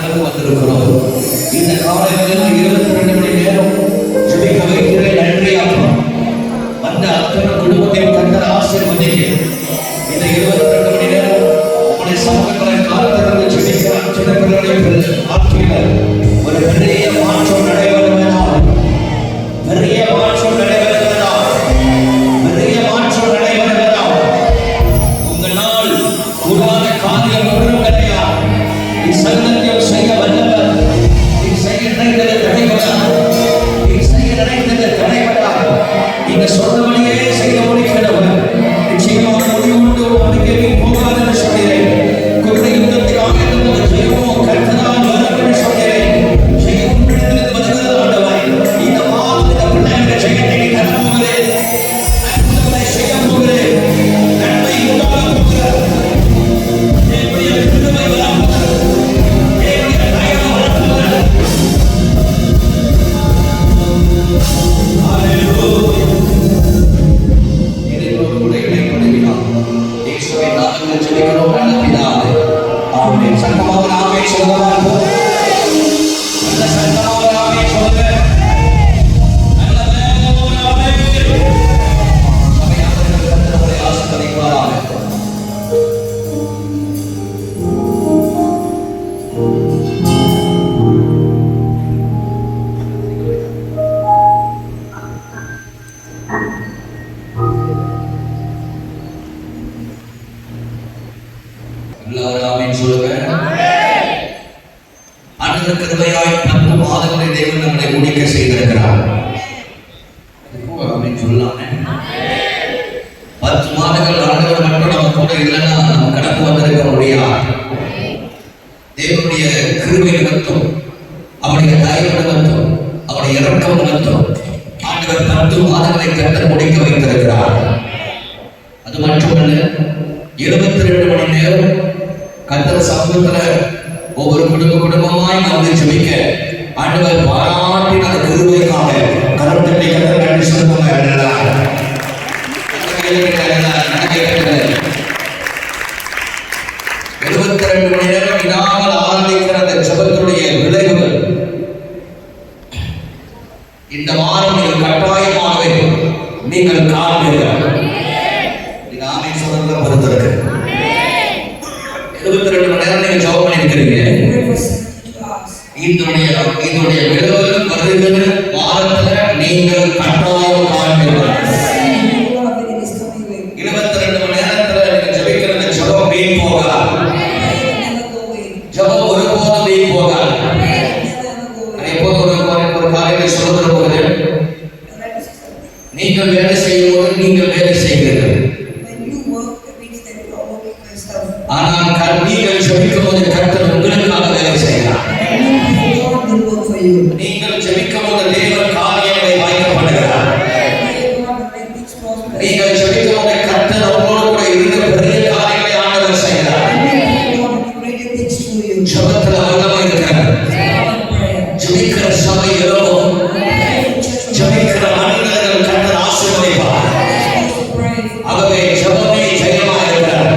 வந்திருக்கிறோம். இந்த காலையில் 22 மணி நேரம் ஜெபிக்க வைக்கிறேன். நன்றி அப்பா. வந்த அத்தனை குடும்பத்தையும் கர்த்தர் ஆசீர்வதிங்க. இந்த 22 மணி நேரம் உங்களுடைய சமூகங்களை காத்திருந்து ஜெபிக்கிற அத்தனை பிள்ளைகளுடைய வாழ்க்கையில் ஒரு பெரிய மாற்றம் நடைபெறுவதால், பெரிய மாற்றம் நடைபெறுவதால், பெரிய மாற்றம் நடைபெறுவதால் உங்களால் கூடாத காரியம் ஒன்றும் கிடையாது. நீ சங்கத்தியம் செய்ய வல்லவர். நீ செய்ய நினைத்தது தடைபடாது. நீ செய்ய நினைத்தது தடைபடாது. நீங்க சொன்னபடியே செய்ய முடிக்கிறவர். நிச்சயமாக முடிவுண்டு உனக்கு நீ போகாதுன்னு சொல்கிறேன். குதிரை யுத்தத்தில் ஆகியிருந்த ஜெயமோ கர்த்தரால் வரும் என்று சொல்கிறேன். ஜெயம் பிடித்தது வருகிறது ஆண்டவரே. இந்த மாதம் இந்த பிள்ளைகள் ஜெயத்தை நீ தர போகிறேன். அற்புதங்களை செய்ய போகிறேன். நன்மை உண்டாக போகிறது. என்னுடைய விடுதலை வரப்போகிறது. என்னுடைய தயவு வரப்போகிறது. ஹல்லேலூயா. இறைவன் உங்களை இணைப்படுகிறார். இயேசுவின் நாமத்தில் ஜெபிக்கிறோம் நல்ல பிதாவே. ஆமென். சத்தமாக ஆமென் சொல்லுங்கள். நல்ல சத்தமாக ஆமென் சொல்லுங்கள். நல்ல வேகமாக ஆமென். சபையார்கள் கர்த்தர் உங்களை ஆசீர்வதிப்பாராக. எல்லாரும் ஆமென் சொல்லுங்க. ஆண்டவர் கிருபையாய் 10 மாதங்களை தேவன் நம்மை முடிக்க செய்திருக்கிறார். ஆமென் சொல்லலாமே. 10 மாதங்கள் ஆண்டவர் மட்டும் நம்ம கூட இல்லைன்னா நம்ம கடந்து வந்திருக்க முடியாது. தேவனுடைய கிருபை நிமித்தம், அவருடைய தயவு நிமித்தம், அவருடைய இரக்கம் நிமித்தம் ஆண்டவர் 10 மாதங்களை கர்த்தர் முடிக்க வைத்திருக்கிறார். அது மட்டுமல்ல, 22 மணி நேரம் கர்த்தர் சமூகத்துல ஒவ்வொரு குடும்பமாய் வந்து ஜெபிக்க ஆண்டவர் பாராட்டின அந்த கிருபைக்காக கரத்தட்டை கர்த்தர் நன்றி சொல்லுங்க. 22 மணி நேரம் விடாமல் ஆரம்பிக்கிற அந்த ஜெபத்துடைய விளைவுகள் இந்த வாரம் நீங்கள் கட்டாயமாகவே நீங்கள் காண்பீர்கள். நீங்க ஆமென் சொல்றத பொறுத்திருக்கு. 22 மணி நேரம் நீங்க ஜெபம் பண்ணிருக்கீங்க. இதனுடைய விளைவுகள் வருகிற வாரத்துல நீங்கள் கட்டாயம் காண்பீர்கள். 22 மணி நேரத்துல நீங்க ஜெபிக்கிற அந்த ஜெபம் வீண் போகாது. ஜெபம் ஒருபோதும் வீண் போகாது. எப்போதும் ஒரு காரியத்தை சொல்லுகிற போது நீங்கள் வேலை செய்யும் போது நீங்கள் வேலை செய்கிறீர்கள். ஆனால் நீங்கள் ஜெபிக்கும் போது கர்த்தர் உங்களுக்காக வேலை செய்கிறார். நீங்கள் ஜெபிக்கும் போது தேவன் காரியங்களை வாய்க்கப்படுகிறார். நீங்கள் ஜெபிக்கும் போது கர்த்தர் உங்களோடு கூட இருந்து பெரிய காரியங்களை ஆண்டவர் செய்கிறார். ஜெபத்துல வல்லமை இருக்கிறார். ஜெபிக்கிற சபை எழும்பும். ஜெபிக்கிற மனிதர்கள் கர்த்தர் ஆசீர்வதிப்பார். ஆகவே ஜெபமே ஜெயமாக இருக்கிறார்.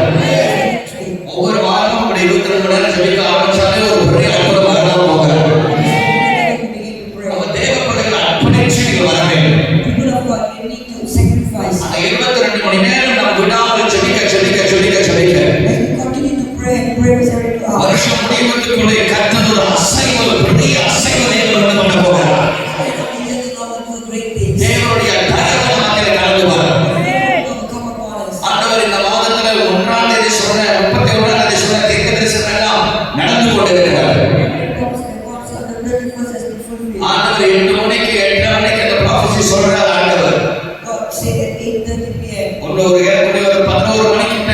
ஒவ்வொரு வாரமும் அப்படி 22 மணி நேரம் ஜெபிக்க ஆரம்பிச்சாலே ஒரு பெரிய அற்புதம் வரலாம் போகிறார். அவர் தேவ பிள்ளைகள் அர்ப்பணிச்சு வர வேண்டும். அந்த 22 மணி நேரம் நாம் விடாமல் ஜெபிக்க வருஷம் முடிவதற்குள்ளே கர்த்தர் ஒரு அசைவு, பெரிய அசைவு தேவன் கொண்டு போகிறார். தேவனுடைய தயவு மாத்திரை கலந்து வரும். ஆண்டவர் இந்த மாதத்துல 1ஆம் தேதி சொன்ன 31ஆம் தேதி சொன்ன தீர்க்கதரிசனம் எல்லாம் நடந்து கொண்டிருக்கிறார். ஆண்டவர் 8 மணிக்கு 8:30 மணிக்கு அந்த ப்ராஃபஸி சொல்றார். ஆண்டவர் ஒரு 11 மணிக்கிட்ட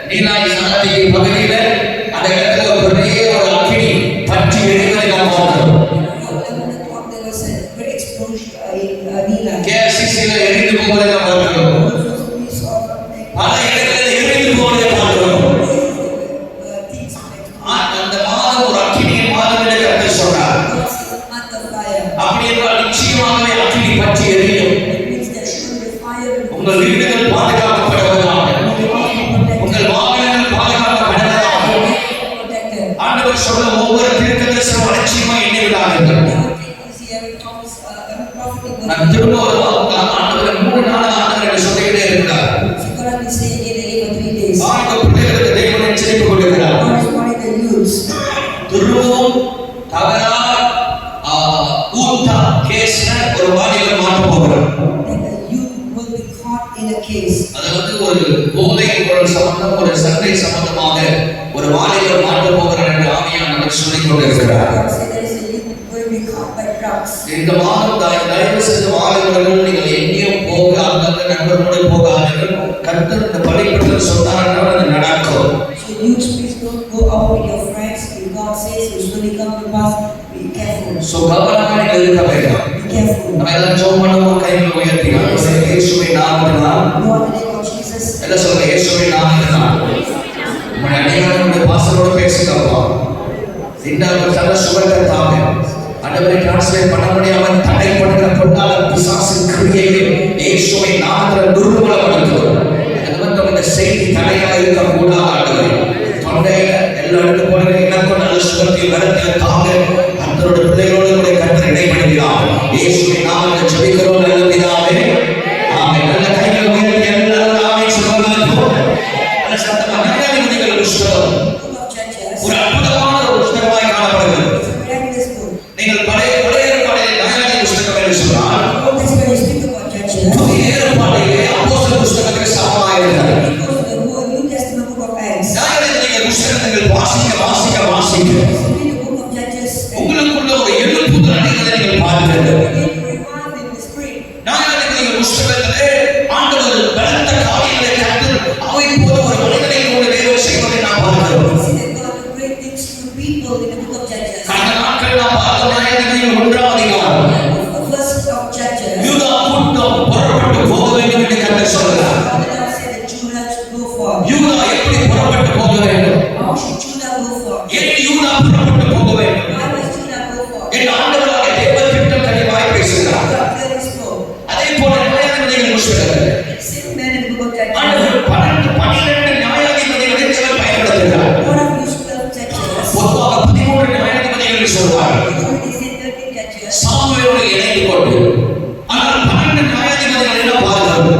நீலாய் சாத்திகை பகுதியில அந்த இடத்துல ஒரு பெரிய ஒரு அக்கினி பற்றி எரிவதை நாம் பார்க்கிறோம். கேசிசில எரிந்து போவதை நாம் பார்க்கிறோம். பல இடங்களில் எரிந்து போவதை பார்க்கிறோம். அந்த மாதம் ஒரு அக்கினியின் மாதம் என்று கர்த்தர் சொன்னார். அப்படி என்றால் நிச்சயமாகவே அக்கினி பற்றி எரியும். உங்கள் வீடுகள் பாதுகாக்கப்படும். ஒவ்வொரு தீர்க்கதரிசன அலட்சியமா எண்ணி விடாதீர்கள். நான் திரும்ப ஒரு ஆண்டவர் 3 நாள் ஆண்டவர் சொல்லிக்கிட்டே இருக்கிறார். பிள்ளைகளுக்கு தேவன் எச்சரிப்பு கொடுக்கிறார். துருவம் தகரார் ஊத்தா கேஸ்ல ஒரு வாலிபர் மாட்ட போகிறார். அது ஒரு போதை பொருள் சம்பந்தம், ஒரு சண்டை சம்பந்தமாக ஒரு வாலிபர் மாட்ட போகிறார் என்று ஆவியானவர் சொல்லிக் கொண்டிருக்கிறார். இந்த மாதம் தயவு செய்து வாலிபர்கள் நீங்கள் எங்கேயும் போக அந்தந்த நண்பர்களோடு போகாதீர்கள். கர்த்தர் இந்த பலிபீடத்தில் சொன்னார், அது நடக்கும். கவனமாக இருக்க வேண்டாம். நம்ம எல்லாம் ஜெபம் பண்ணுவோம், கைகளை உயர்த்தி இயேசுவின் நாமத்தினால் எல்லாம் சொல்லுங்க, இயேசுவின் நாமத்தினால் நம்ம அநேகருடைய பாசத்தோடு பேசுகிறப்பா. இந்த நல்ல சுகத்தை தாங்க. ஆண்டவரை டிரான்ஸ்லேட் பண்ண முடியாமல் தடைப்படுகிற பொருளால பிசாசின் கிரியைகளை இயேசுவின் நாமத்தில் துர்பலப்படுத்துகிறோம். அது மட்டும் இந்த செய்தி தடையாக இருக்கக்கூடாது. ஆண்டவரை தொண்டையில எல்லா இடத்துக்கு போன எனக்கும் நல்ல சுகத்தில் வரத்தில் தாங்க. அந்தருடைய பிள்ளைகளோடு கூட கர்த்தர் இடைப்படுகிறார். இயேசுவின் நாமத்தில் ஜெபிக்கிறோம் நல்ல பிதாவே, ஆமென். நல்ல கைகளை உயர்த்தி எல்லாரும் ஆமென் சொல்லுங்கள். நல்ல சத்தமாக நியாயாதிபதிகள் புத்தகம் ஒரு அற்புதமான ஒரு புத்தகமாய் காணப்படுகிறது. நீங்கள் பழைய ஏற்பாட்டிலே நியாயாதிபதி புத்தகம் என்று சொன்னால் புதிய ஏற்பாட்டிலே அப்போஸ்தலர் புத்தகத்துக்கு சமமாக இருக்கிறது. நியாயாதிபதிகள் புத்தகத்தை வாசிக்க உங்களுக்குள்ள ஒரு எழுப்புதல் அடைவதை நீங்கள் பார்க்கிறீர்கள். நியாயாதிபதிகள் புத்தகத்திலே ஆண்டவர் பலத்த காரியங்களை கண்டு அவை போல ஒரு மனிதனை கொண்டு தேவன் செய்வதை நாம் பார்க்கிறோம். கடந்த நாட்கள் நாம் பார்த்த நியாயாதிபதிகள் 1ஆம் அதிகாரம் யூதா கூட்டம் புறப்பட்டு போக வேண்டும் என்று கர்த்தர் சொல்கிறார். யூதா எப்படி புறப்பட்டு போக வேண்டும்? ஏன் யூதா புறப்பட்டு போக வேண்டும் என்று ஆண்டவராக தேவன் திட்டம் தெளிவாய் பேசுகிறார். அதே போல நியாயாதிபதிகள் புத்தகத்தில் ஆண்டவர் 12 நியாயாதிபதிகளை சிலர் பயன்படுத்துகிறார். பொதுவாக 13 நியாயாதிபதிகள் சொல்வார் சாமுவேலோடு இணைந்து கொண்டு. ஆனால் 12 நியாயாதிபதிகள் என்ன பாருங்கள்,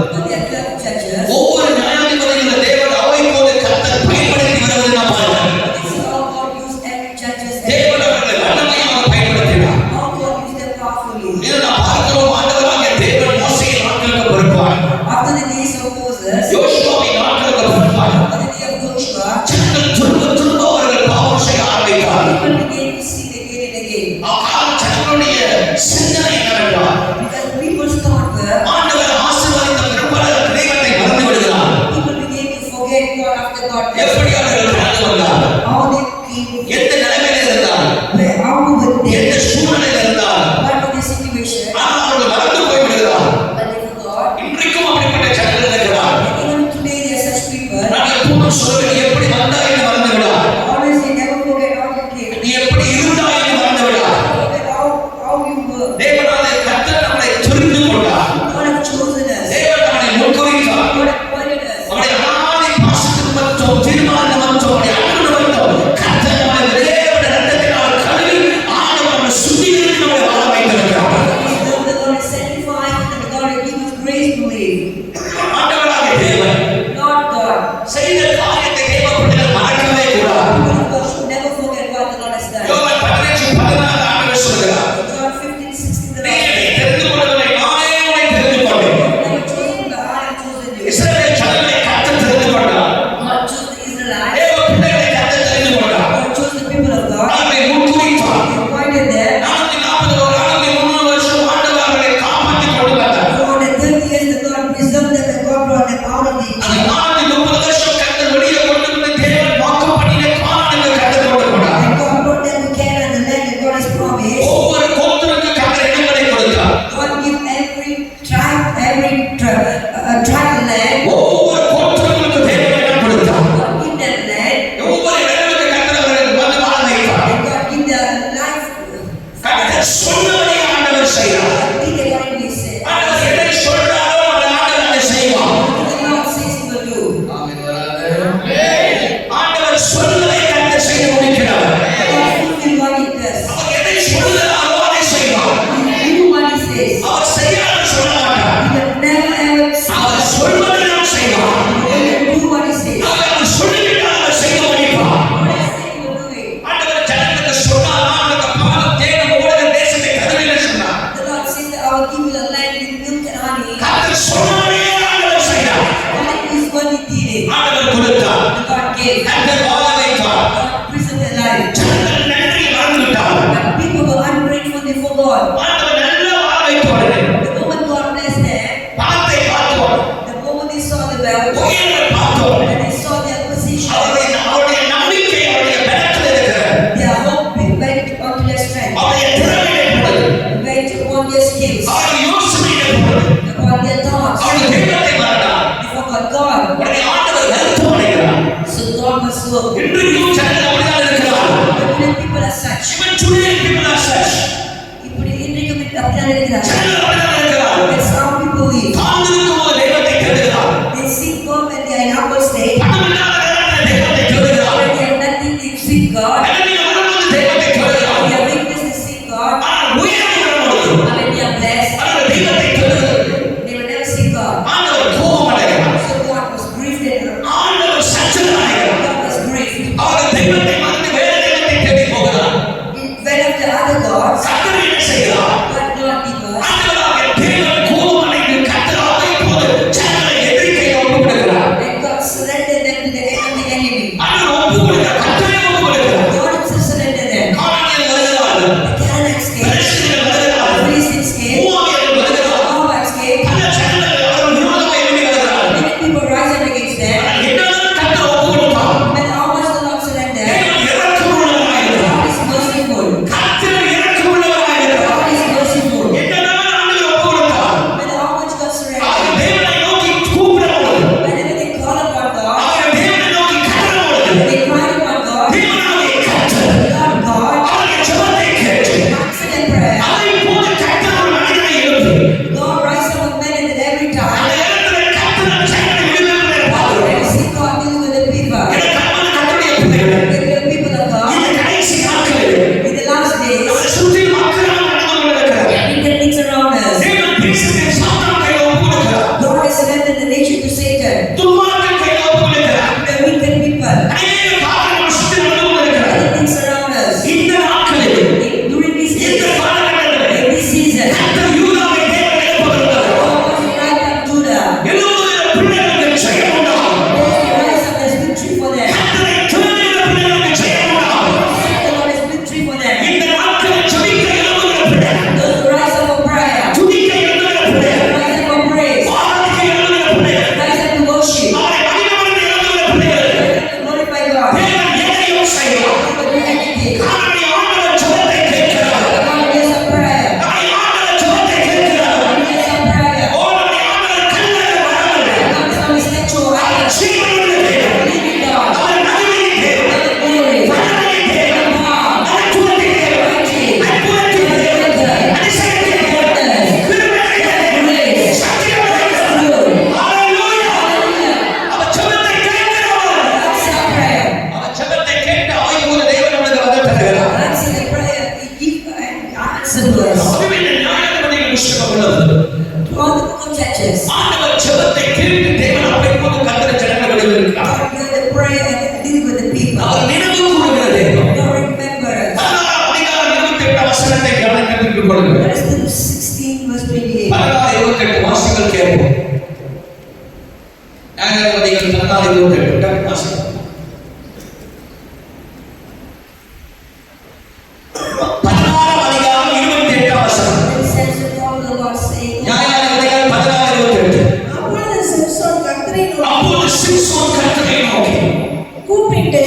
ஒவ்வொரு நியாயாதிபதிகளும் தேவன் அவை போல கர்த்தர் பயன்படுத்தி வருவதை நாம் பார்க்கிறோம். தேவன் அவர்களை வல்லமையாக பயன்படுத்தினார். இதை நாம் பார்க்கிறோம். ஆண்டவராகிய தேவன் மோசேயின் நாட்களுக்கு பொறுப்பார், யோசுவாவின் நாட்களுக்கு பொறுப்பார். ஜனங்கள் திரும்ப அவர்கள் பாவம் செய்ய ஆரம்பித்தார்கள். ஜனங்களுடைய சிந்தனை என்னவென்றால் ஆண்டவர் ஆசீர்வதித்த பிற்பாடு தெய்வத்தை மறந்து விடுகிறார். எப்படி அவர்கள் கடந்து வந்தார்கள், எந்த நிலைமையில் இருந்தார்கள், எந்த சூழ்நிலையில் இருந்தார்கள், ஆனால் அவர்கள் மறந்து போய்விடுகிறார். இன்றைக்கும் அப்படிப்பட்ட ஜனங்கள் இருக்கிறார். நான் எப்போதும் சொல்வேன், எப்படி வந்தாய் என்று மறந்து விடார், நீ எப்படி இருந்தாய் என்று மறந்து விடார். தேவனாலே கர்த்தர் நம்மை தெரிந்து கொண்டார். தேவன் நம்மை முன்குறித்தார். அவருடைய அனாதி பாசத்தின் மற்றும் தீர்மான மற்றும் அவருடைய அன்பு நிமித்தம் கர்த்தர் நம்மை தேவனுடைய இரத்தத்தினால் கழுவி ஆண்டவர் நம்மை சுத்திகரித்து நம்மை வாழ வைத்திருக்கிறார். ஆண்டவராகிய தேவன் செய்த காரியத்தை தேவ பிள்ளைகள் மறக்கவே கூடாது. யோவான் 15:14 ஆண்டவர் சொல்கிறார், நீ என்னை தெரிந்து கொள்ளவில்லை, நானே உன்னை தெரிந்து கொண்டேன். இஸ்ரவேல் ஜனங்களை கர்த்தர் தெரிந்து கொண்டார். தேவ பிள்ளைகளை கர்த்தர் தெரிந்து கொண்டார். அவர்களை முன்குறித்தார். 440 வருஷம் ஆண்டவர் அவர்களை காப்பாற்றிக் கொண்டு வந்தார். அந்த 430 வருஷம் கர்த்தர் வெளியே கொண்டு வந்து தேவன் வாக்கு பண்ணின காரணங்கள் கர்த்தர் கொண்டு வந்தார். ஒவ்வொரு upon their thoughts. அவர்கள் தெய்வத்தை மறந்தார். They forgot God. உடனே ஆண்டவர் வருத்தம் அடைகிறார். So God must work. இன்றைக்கும் ஜனங்கள் அப்படிதான் இருக்கிறார்கள். But people are such. Even today people are such. இப்படி இன்றைக்கும் அப்படிதான் இருக்கிறார்கள். ஜனங்கள் அப்படிதான் இருக்கிறார்கள். That's how people live. தாழ்ந்திருக்கும் போது தெய்வத்தை தேடுகிறார்கள். They seek God when they are in humble state. பணம் இல்லாத நேரத்தில் தெய்வத்தை தேடுகிறார்கள். When they have nothing, they seek God. நிலைமையில் வரும்போது தெய்வத்தை When தேடுகிறார்கள். they are weakness, they seek God. ஆனால் உயர்வு வரும்போது And when they are blessed, அவர்கள் தெய்வத்தை தேடுகிறார்கள். they will never seek God. ஆண்டவர் கோபம் அடைகிறார். So God was grieved at her. ஆண்டவர் சஞ்சலம் அடைகிறார். God was grieved. அவர்கள் தெய்வத்தை மறந்து வேற தெய்வத்தை தேடி போகிறார். It went after other gods, கர்த்தர் என்ன செய்கிறார்? but not the God. ஆண்டவராகிய தேவன் கோபம் அடைந்து கர்த்தராக இப்போது ஜனங்களை எதிரிக்கையில் ஒப்புக் கொடுக்கிறார். And God surrendered them to the enemy. ஆண்டவர் ஒப்புக் கொடுக்கிறார். கர்த்தரே ஒப்புக் கொடுக்கிறார். God himself surrendered them. கானானியர் வருகிறார்கள். The Canaanites came. பெலிஸ்தீயர் The வருகிறார்கள். Philistines came. மூவாபியர் The வருகிறார்கள். Moabites came. பல ஜனங்கள் அவர்கள் விரோதமாக எழும்பி வருகிறார்கள். Many people rise up against them. என்னதான் கர்த்தர் ஒப்புக் கொடுத்தார்? But how much the Lord surrendered? தேவன் இரக்கமுள்ளவராக இருக்கிறார். God is merciful. கர்த்தர் இரக்கமுள்ளவராக இருக்கிறார். God is merciful. என்னதான் ஆண்டவர் ஒப்புக் கொடுத்தார்? But how much God surrendered? அவர் தேவனை நோக்கி கூப்பிடும்போது, Whenever they call upon God, அவர் தேவனை நோக்கி கதறும்போது, when they cry upon God, தேவனாகிய கர்த்தர் Lord God, அவருடைய ஜெபத்தை கேட்டு, answer their prayer. அதைப் போல கர்த்தர் ஒரு மனிதனை எழுப்பி, God rise up a man at every அந்த time. இடத்துல கர்த்தர் ஜனங்களை விடுதலை பார்க்கிறோம். And see God dealing with the people. எனக்கு அன்பான கர்த்தருடைய பிள்ளைகளே, The people of God. இந்த கடைசி நாட்களில் In the last days, நம்மை சுற்றிலும் அக்கிரமம் நடந்து கொண்டிருக்கிறது. everything things around us. தேவன் தேசத்தை சாத்தான் கையில் ஒப்புக் கொடுக்கிறார். God has surrendered the nation to Satan. துன்மார்க்கன் கையில் ஒப்புக் கொடுக்கிறார். The wicked people. அநேக காரியங்கள் சுற்றி நடந்து கொண்டிருக்கிறது. Many things around us. இந்த நாட்களில், During this இந்த season, காலகட்டத்தில் in this season, கர்த்தர் யூதாவை தேவன் எழுப்புகிறார். God wants to rise up Judah. எழுபது பிள்ளைகளுக்கு ஜெயம் உண்டாகும். God wants to rise up as victory for them. கர்த்தரை தேடுகிற பிள்ளைகளுக்கு ஜெயம் உண்டாகும். The Lord is victory for them. இந்த நாட்களில் ஜெபிக்க எழும்புகிற பிள்ளைகள், Those who rise up for prayer, துதிக்க எழும்புகிற பிள்ளைகள், rise up for praise, ஆராதிக்க எழும்புகிற பிள்ளைகள், rise up to worship, அவரை மகிமைப்படுத்த எழும்புகிற பிள்ளைகள், glorify God. தேவன் எதையும் செய்வார். God will do anything. நம்முடைய ஆண்டவர் ஜெபத்தை கேட்கிறார். God hears a prayer. நம்முடைய ஆண்டவர் ஜெபத்தை கேட்கிறார். God hears a prayer. ஓ, நம்முடைய ஆண்டவர் கல்லறை வரவில்லை. God is not a statue of idols. ஜீவனுள்ள தேவன். Living God. அவர் மகிமையின் தேவன். God of glory. வல்லமையின் தேவன். Power. மகத்துவத்தின் தேவன். அற்புதத்தின் தேவன். அதிசயத்தின் தேவன். கிருபையின் தேவன். சத்தியமுள்ள தேவன். ஹல்லேலூயா. அவர் ஜெபத்தை கேட்கிறவர். Answer a prayer. அவர் ஜெபத்தை கேட்டு ஆயுத தேவன் நமக்கு பதில் தருகிறார். Answer the prayer. He give answer to us. அதுவே இந்த நியாயாதிபதிகள் புஸ்தகம் உள்ளது. All the book of Judges. ஆண்டவர் ஜெபத்தை கேட்டு தேவன் அப்போது கர்த்தர் ஜனங்களை விடுவிக்கிறார். God heard the prayer and deal with the people. அவர் நினைவு கூறுகிற தேவன். God remember us. 16 வசனத்தை கவனித்துக் கொள்ளுங்கள். That is the 16 verse 28. 16:28 வாசிங்கள் கேட்போம். நியாயாதிபதிகள் 16:28 வாசிங்கள். 16:28 வசனம். Then says the God of the Lord saying, நியாயாதிபதிகள் 16:28. அப்பொழுது சிம்சோன் கர்த்தரை நோக்கி அப்பொழுது சிம்சோன் கர்த்தரை நோக்கி கூப்பிட்டு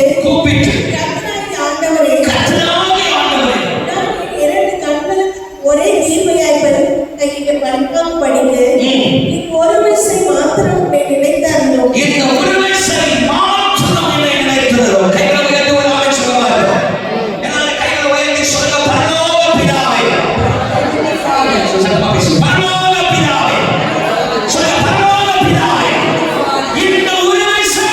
கர்த்தராகிய ஆண்டவரே, கர்த்தராகிய ஆண்டவரே, நான் என் இரண்டு கண்களும் ஒரே நீர்மையாய் படிக்கும்படிக்கு நீ ஒரு விசை மாத்திரம் உன்னை நினைத்தாலும் இந்த ஒரு வயசை மாற்றம் என்னை நினைத்ததோ. கைகளை உயர்த்தி ஒரு ஆமென் சொல்லுவார்கள். என்னால கைகளை உயர்த்தி சொல்லுங்க, பரலோக பிதாவே. சத்தமா பேசு. பரலோக பிதாவே. சொல்லுங்க, பரலோக பிதாவே. இந்த ஒரு வயசை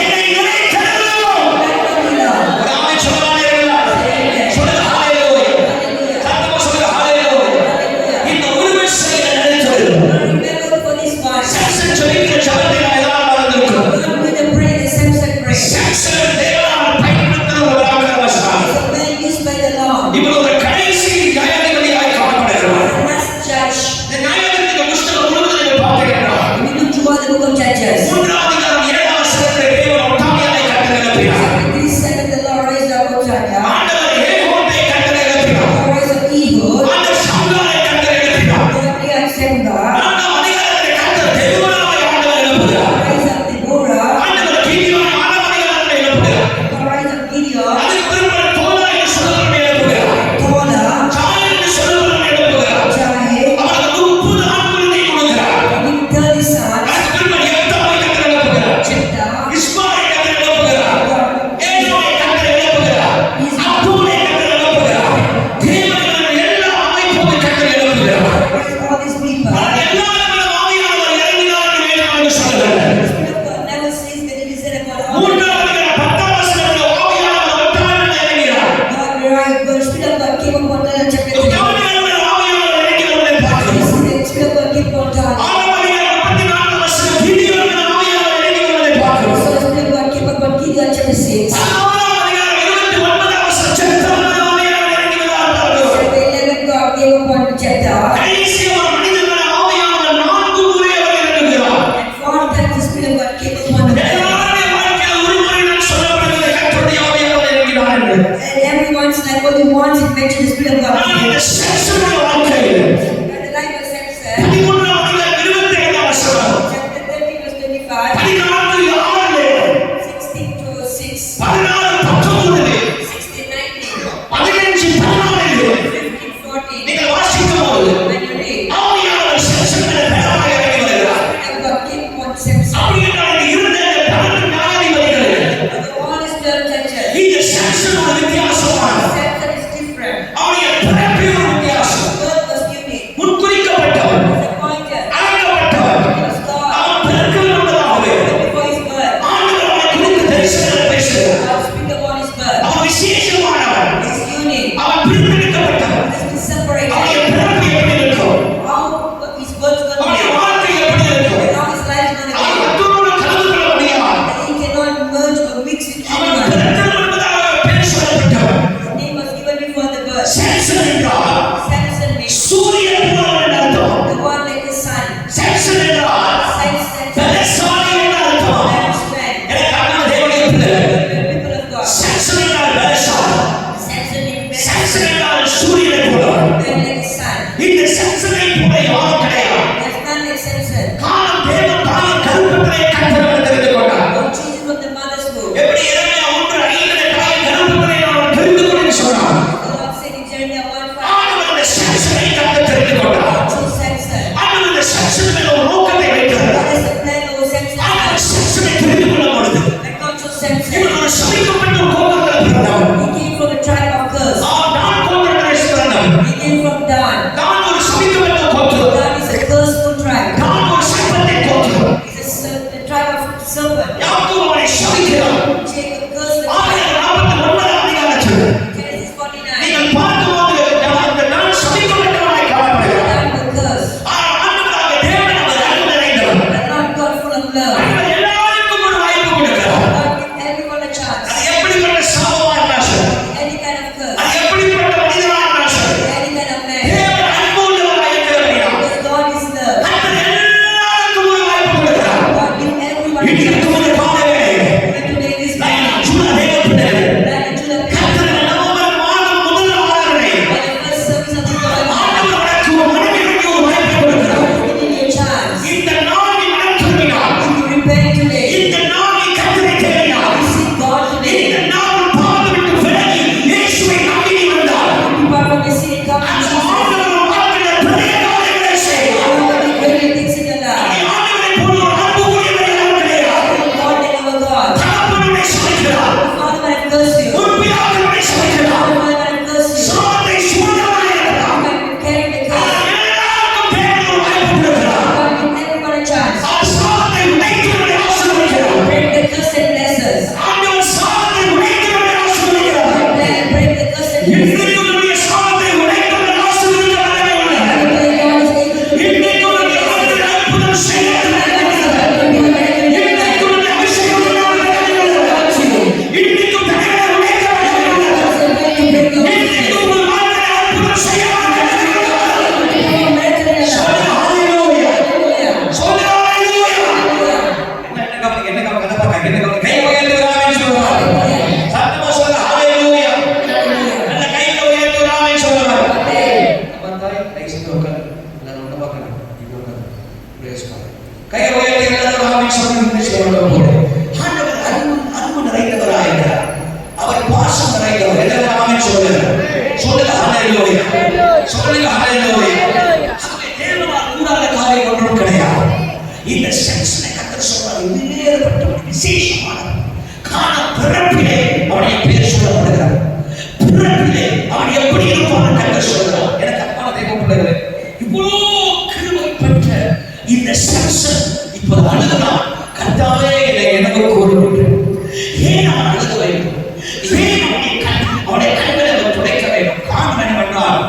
என்னை நினைத்ததோ. ஒரு ஆமென் சொல்லலாம்ல? சொல்லுங்க, ஹalleluya. சத்தமா சொல்லுங்க, ஹalleluya. இந்த ஒரு வயசை என்னை நினைத்ததோ. remember for this God. Samson ஜெபிக்கிற ஜெபத்தை நான் எல்லாரும் மறந்திருக்கிறோம். God with the prayer that Samson prayed. Samson தேவனால் பயன்படுத்துகிற ஒரு ராஜாவாக He's a man used by the Lord. இவர் ஒரு கடைசி நியாயாதிபதியாய் காணப்படுகிறார். The last judge. இந்த நியாயாதிபதி புஸ்தகம் முழுவதும் நீங்கள் பார்த்தீங்கன்னா We look throughout the book of Judges. 3ஆம் அதிகாரம் 7ஆம் வசனத்திலே தேவன் ஒட்டாமியாரை கட்டளை எழுப்பினார். In this second, the Lord raised up Otaniah. ஆண்டவர் ஏகோத்தை கட்டளை எழுப்பினார். God raised up Ehud. ஆண்டவர் சம்காரை கட்டளை எழுப்பினார். God raised up Semgar. 4ஆம் அதிகாரத்திலே கர்த்தர் தெபோராவை ஆண்டவர் எழுப்புகிறார். God raised up Deborah. ஆண்டவர் கீதியோனை 6ஆம் அதிகாரத்திலே எழுப்புகிறார். God raised up Gideon. அதுக்கு பிறகு தோலா என்று சொல்லுகிறவனை எழுப்புகிறார். Tola. ஜாய் என்று சொல்லுகிறவனை எழுப்புகிறார். Jair. அவர்கள் 30 chapter 3. கவனியான ஆவியானவர் இறங்கி வருவதை பார்க்கிறோம். The Spirit of God keep on talking. 14 வசனம் கிதியோன் ஆவியானவர் இறங்கி வருவதை பார்க்கிறோம். So the Spirit of God keep on Gideon chapter 6. 29 வசனம் செத்தவன் ஆவியானவர் இறங்கி வருவதை பார்க்கிறோம். Chapter 11 God gave upon the chapter. கடைசி ஒரு மனிதனான ஆவியானவர் 4 முறை அவர் இறங்குகிறார். And 4 times the Spirit of God came upon the man. எல்லாருடைய வாழ்க்கையில் ஒரு முறை நான் சொல்லப்படுகிறது கர்த்தருடைய ஆவியானவர் இறங்கினார் என்று. And everyone's like only once it mentioned the Spirit of God. ஆனால் இந்த செக்ஷனுடைய வாழ்க்கையில் And the life of Samson, 13 25 வசனம் chapter 13 verse 25, 14 6 16 to 6, 16 19 16 19, 15 14 15 14. நீங்கள் வாசிக்கும்போது When you read, ஆவியானவர் செக்ஷனுடைய பலமாக இறங்கி வருகிறார். the Spirit of God came upon Samson. அப்படி என்றால் இருந்த 12 நியாயாதிபதிகள் But all his 12 judges, இந்த செக்ஷன் ஒரு வித்தியாசமானது. Samson is different. அவருடைய பிறப்பே ஒரு வித்தியாசம். God was unique. முன்குறிக்கப்பட்டவர், He was appointed. அழைக்கப்பட்டவர். He was God. அவன் பிறக்க முன்னதாகவே Before his birth, ஆண்டவர் அவனை குறித்து தரிசனத்தில் பேசுகிறார். God speak upon his birth. அவன் விசேஷமானவன். He's unique. அவன் பிரித்தெடுக்கப்பட்டவன். He is separated. அவனுடைய பிறப்பு எப்படி இருக்கும்? How his birth is going அவனுடைய to வாழ்க்கை எப்படி இருக்கும்? be. How his life is going to அவன் be. மற்றவரோடு கலந்து கொள்ள முடியாது. And he cannot merge or mix with அவன் anyone. பிறக்க முன்பதாக பேர் சொல்லப்பட்டவன். His name was given before the birth. Samson என்றால் Samson means சூரியன் போலவன் என்று அர்த்தம். the one like the sun. Samson என்றால் Samson, பலசாலி என்று அர்த்தம். man's man. எனக்கு அருமையான தேவனுடைய பிள்ளைகளே, The people of God. Samson என்றால் பலசாலி. Samson means சாம்சன் என்றால் சூரியனை போலவன். man like the sun. இந்த சாம்சனை போல யாரும் கிடையாது. There's none like Samson. காலம் தேவன் தாயை கருப்பத்திலே கர்த்தர் தெரிந்து கொண்டார். God Jesus from the mother's womb. எப்படி எரேமியா 1:5 தாயை கருப்பத்திலே அவர் தெரிந்து கொண்டு சொன்னார். The Lord said in Jeremiah 1:5, ஆண்டவர் இந்த சாம்சனை கர்த்தர் தெரிந்து கொண்டார். choose Samson. ஆண்டவர் இந்த சாம்சன் மேல் ஒரு நோக்கத்தை வைத்தார். What is the plan over Samson's ஆண்டவர் life? சாம்சனை தெரிந்து கொள்ளும் பொழுது When God chose Samson, இவன் ஒரு சபிக்கப்பட்ட ஒரு கோத்திரத்தில் பிறந்தவன். he came from the tribe of curse. தான் கோத்திரத்தில் பிறந்தவன். He came from Dan. தான் ஒரு சபிக்கப்பட்ட கோத்திரம். Dan is a curseful tribe. தான் ஒரு சர்ப்பத்தின் கோத்திரம். He's the tribe of serpent. யாக்கோபு அவனை சபிக்கிறான். Jacob cursed the tribe. ஆதியாகமம் 49 அதிகாரத்தில் Genesis 49. நீங்கள் பார்க்கும்போது நான் சபிக்கப்பட்டவனாய் காணப்படுகிறான். Dan was cursed. ஆண்டவராகிய தேவன் அவர் அன்பு நிறைந்தவர். But not God full of love. அவர் எல்லாருக்கும் ஒரு வாய்ப்பு கொடுக்கிறார். God gives everyone a chance. அது எப்படிப்பட்ட சாபமா இருந்தாலும் சரி, Any kind of curse. அது எப்படிப்பட்ட மனிதனா இருந்தாலும் சரி, Any kind of man. தேவன் அன்பு உள்ளவராய் இருக்கிறபடியால் Because God is love. கர்த்தர் எல்லாருக்கும் ஒரு வாய்ப்பு கொடுக்கிறார். God gives everyone a இன்றைக்கு chance. ஒரு காலையிலே Even today this நான் morning, ஜூத தேவ பிள்ளைகளே, that in Judah, கர்த்தர் நவம்பர் மாதம் முதல் ஆராதனை on the first service of the God, ஆண்டவர் உனக்கு ஒரு மனிதனுக்கு ஒரு வாய்ப்பு கொடுக்கிறார். God is giving you a chance. இந்த நாள் நீ மனம் திரும்பினால், If you repent today, இந்த நாள் நீ கர்த்தரை தேடினால், you seek God today, இந்த நாள் உன் பாவத்தை விட்டு விலகி இயேசுவை நம்பி நீ வந்தால், depart from your sin, come to அந்த Jesus. ஆண்டவர் உன் வாழ்க்கையில பெரிய காரியங்களை செய்வார். God will do great things in your life. நீ ஆண்டவரைப் போல ஒரு அன்புக்குரியவர் யாரும் கிடையாது. God like our God. தகப்பன் உன்னை சபிக்கிறார். The Father might curse you. உன் பிதாக்கள் உன்னை The சபிக்கிறார். Father might curse you. சாபத்தை சுமந்தவனாய் You இருக்கிறார். might carry the curse. ஆனால் எல்லாருக்கும் தேவன் ஒரு வாய்ப்பு கொடுக்கிறார். God gives everyone a chance. அவர் சாபத்தை உடைத்து நம்மை ஆசீர்வதிக்கிறார். Break the curse and bless us. ஆண்டவர் சாபத்தை உடைத்து நம்மை ஆசீர்வதிக்கிறார். Break the curse and bless us. இன்றைக்கு நம்முடைய சாபத்தை உடைத்து நம்மை ஆசீர்வதிக்க வல்லமை உள்ளவர். Today God is able to do இன்றைக்கு நம்முடைய வாழ்க்கையில் அற்புதம் செய்ய வல்லமை உள்ளவர். இன்றைக்கு நம்முடைய அபிஷேகம் உள்ளவர் வல்லமை உள்ளவர். இன்றைக்கு தடைகளை உடைக்க வல்லமை உள்ளவர். இன்றைக்கு உங்கள் வாழ்க்கையில் அற்புதம் செய்ய வல்லமை உள்ளவர். சொல்லுங்க ஹalleluya. சொல்லுங்க ஹalleluya. என்ன கவனிங்க கதை பார்க்க என்ன கவனிங்க கை உயர்த்துகிறான்னு சொல்றாரு. சத்தமா சொல்லுங்க ஹalleluya. நல்ல கைகளை உயர்த்துகிறான்னு சொல்றாரு. பார்த்தாய் கை செஞ்சு உட்காரு. எல்லாரும் உள்ள பார்க்கணும். இப்படி உட்காரு. பிரேஸ் பண்ணு. கையை உயர்த்துகிறான்னு சொல்றாரு. ஆண்டவர் அன்பு நிறைந்தவராக இருக்கிறார். அவர் பாசம் நிறைந்தவர். எல்லாரும் ஆமென் சொல்லுங்க. சொல்லுங்க ஹalleluya. சொல்லுங்க ஹalleluya. தேவனால் கூடாத காரியம் ஒன்றும் கிடையாது. இந்த சென்ஸ்ல கர்த்தர் சொல்றாரு வேறுபட்ட ஒரு விசேஷமானவர். காண பிறப்பிலே அவருடைய பேர் சொல்லப்படுகிறார். பிறப்பிலே அவன் எப்படி இருப்பான் கர்த்தர் சொல்றார். எனக்கு அன்பான தேவ பிள்ளைகளே, இவ்வளோ கிருபை பெற்ற இந்த சென்சன் இப்போது அழுகிறான். கர்த்தாவே என்னை எனக்கு கூறுகின்றேன். ஏன் அவன் அழுக வேண்டும்? ஏன் அவனுடைய கண்களை அவர் துடைக்க வேண்டும்? காரணம் என்னவென்றால்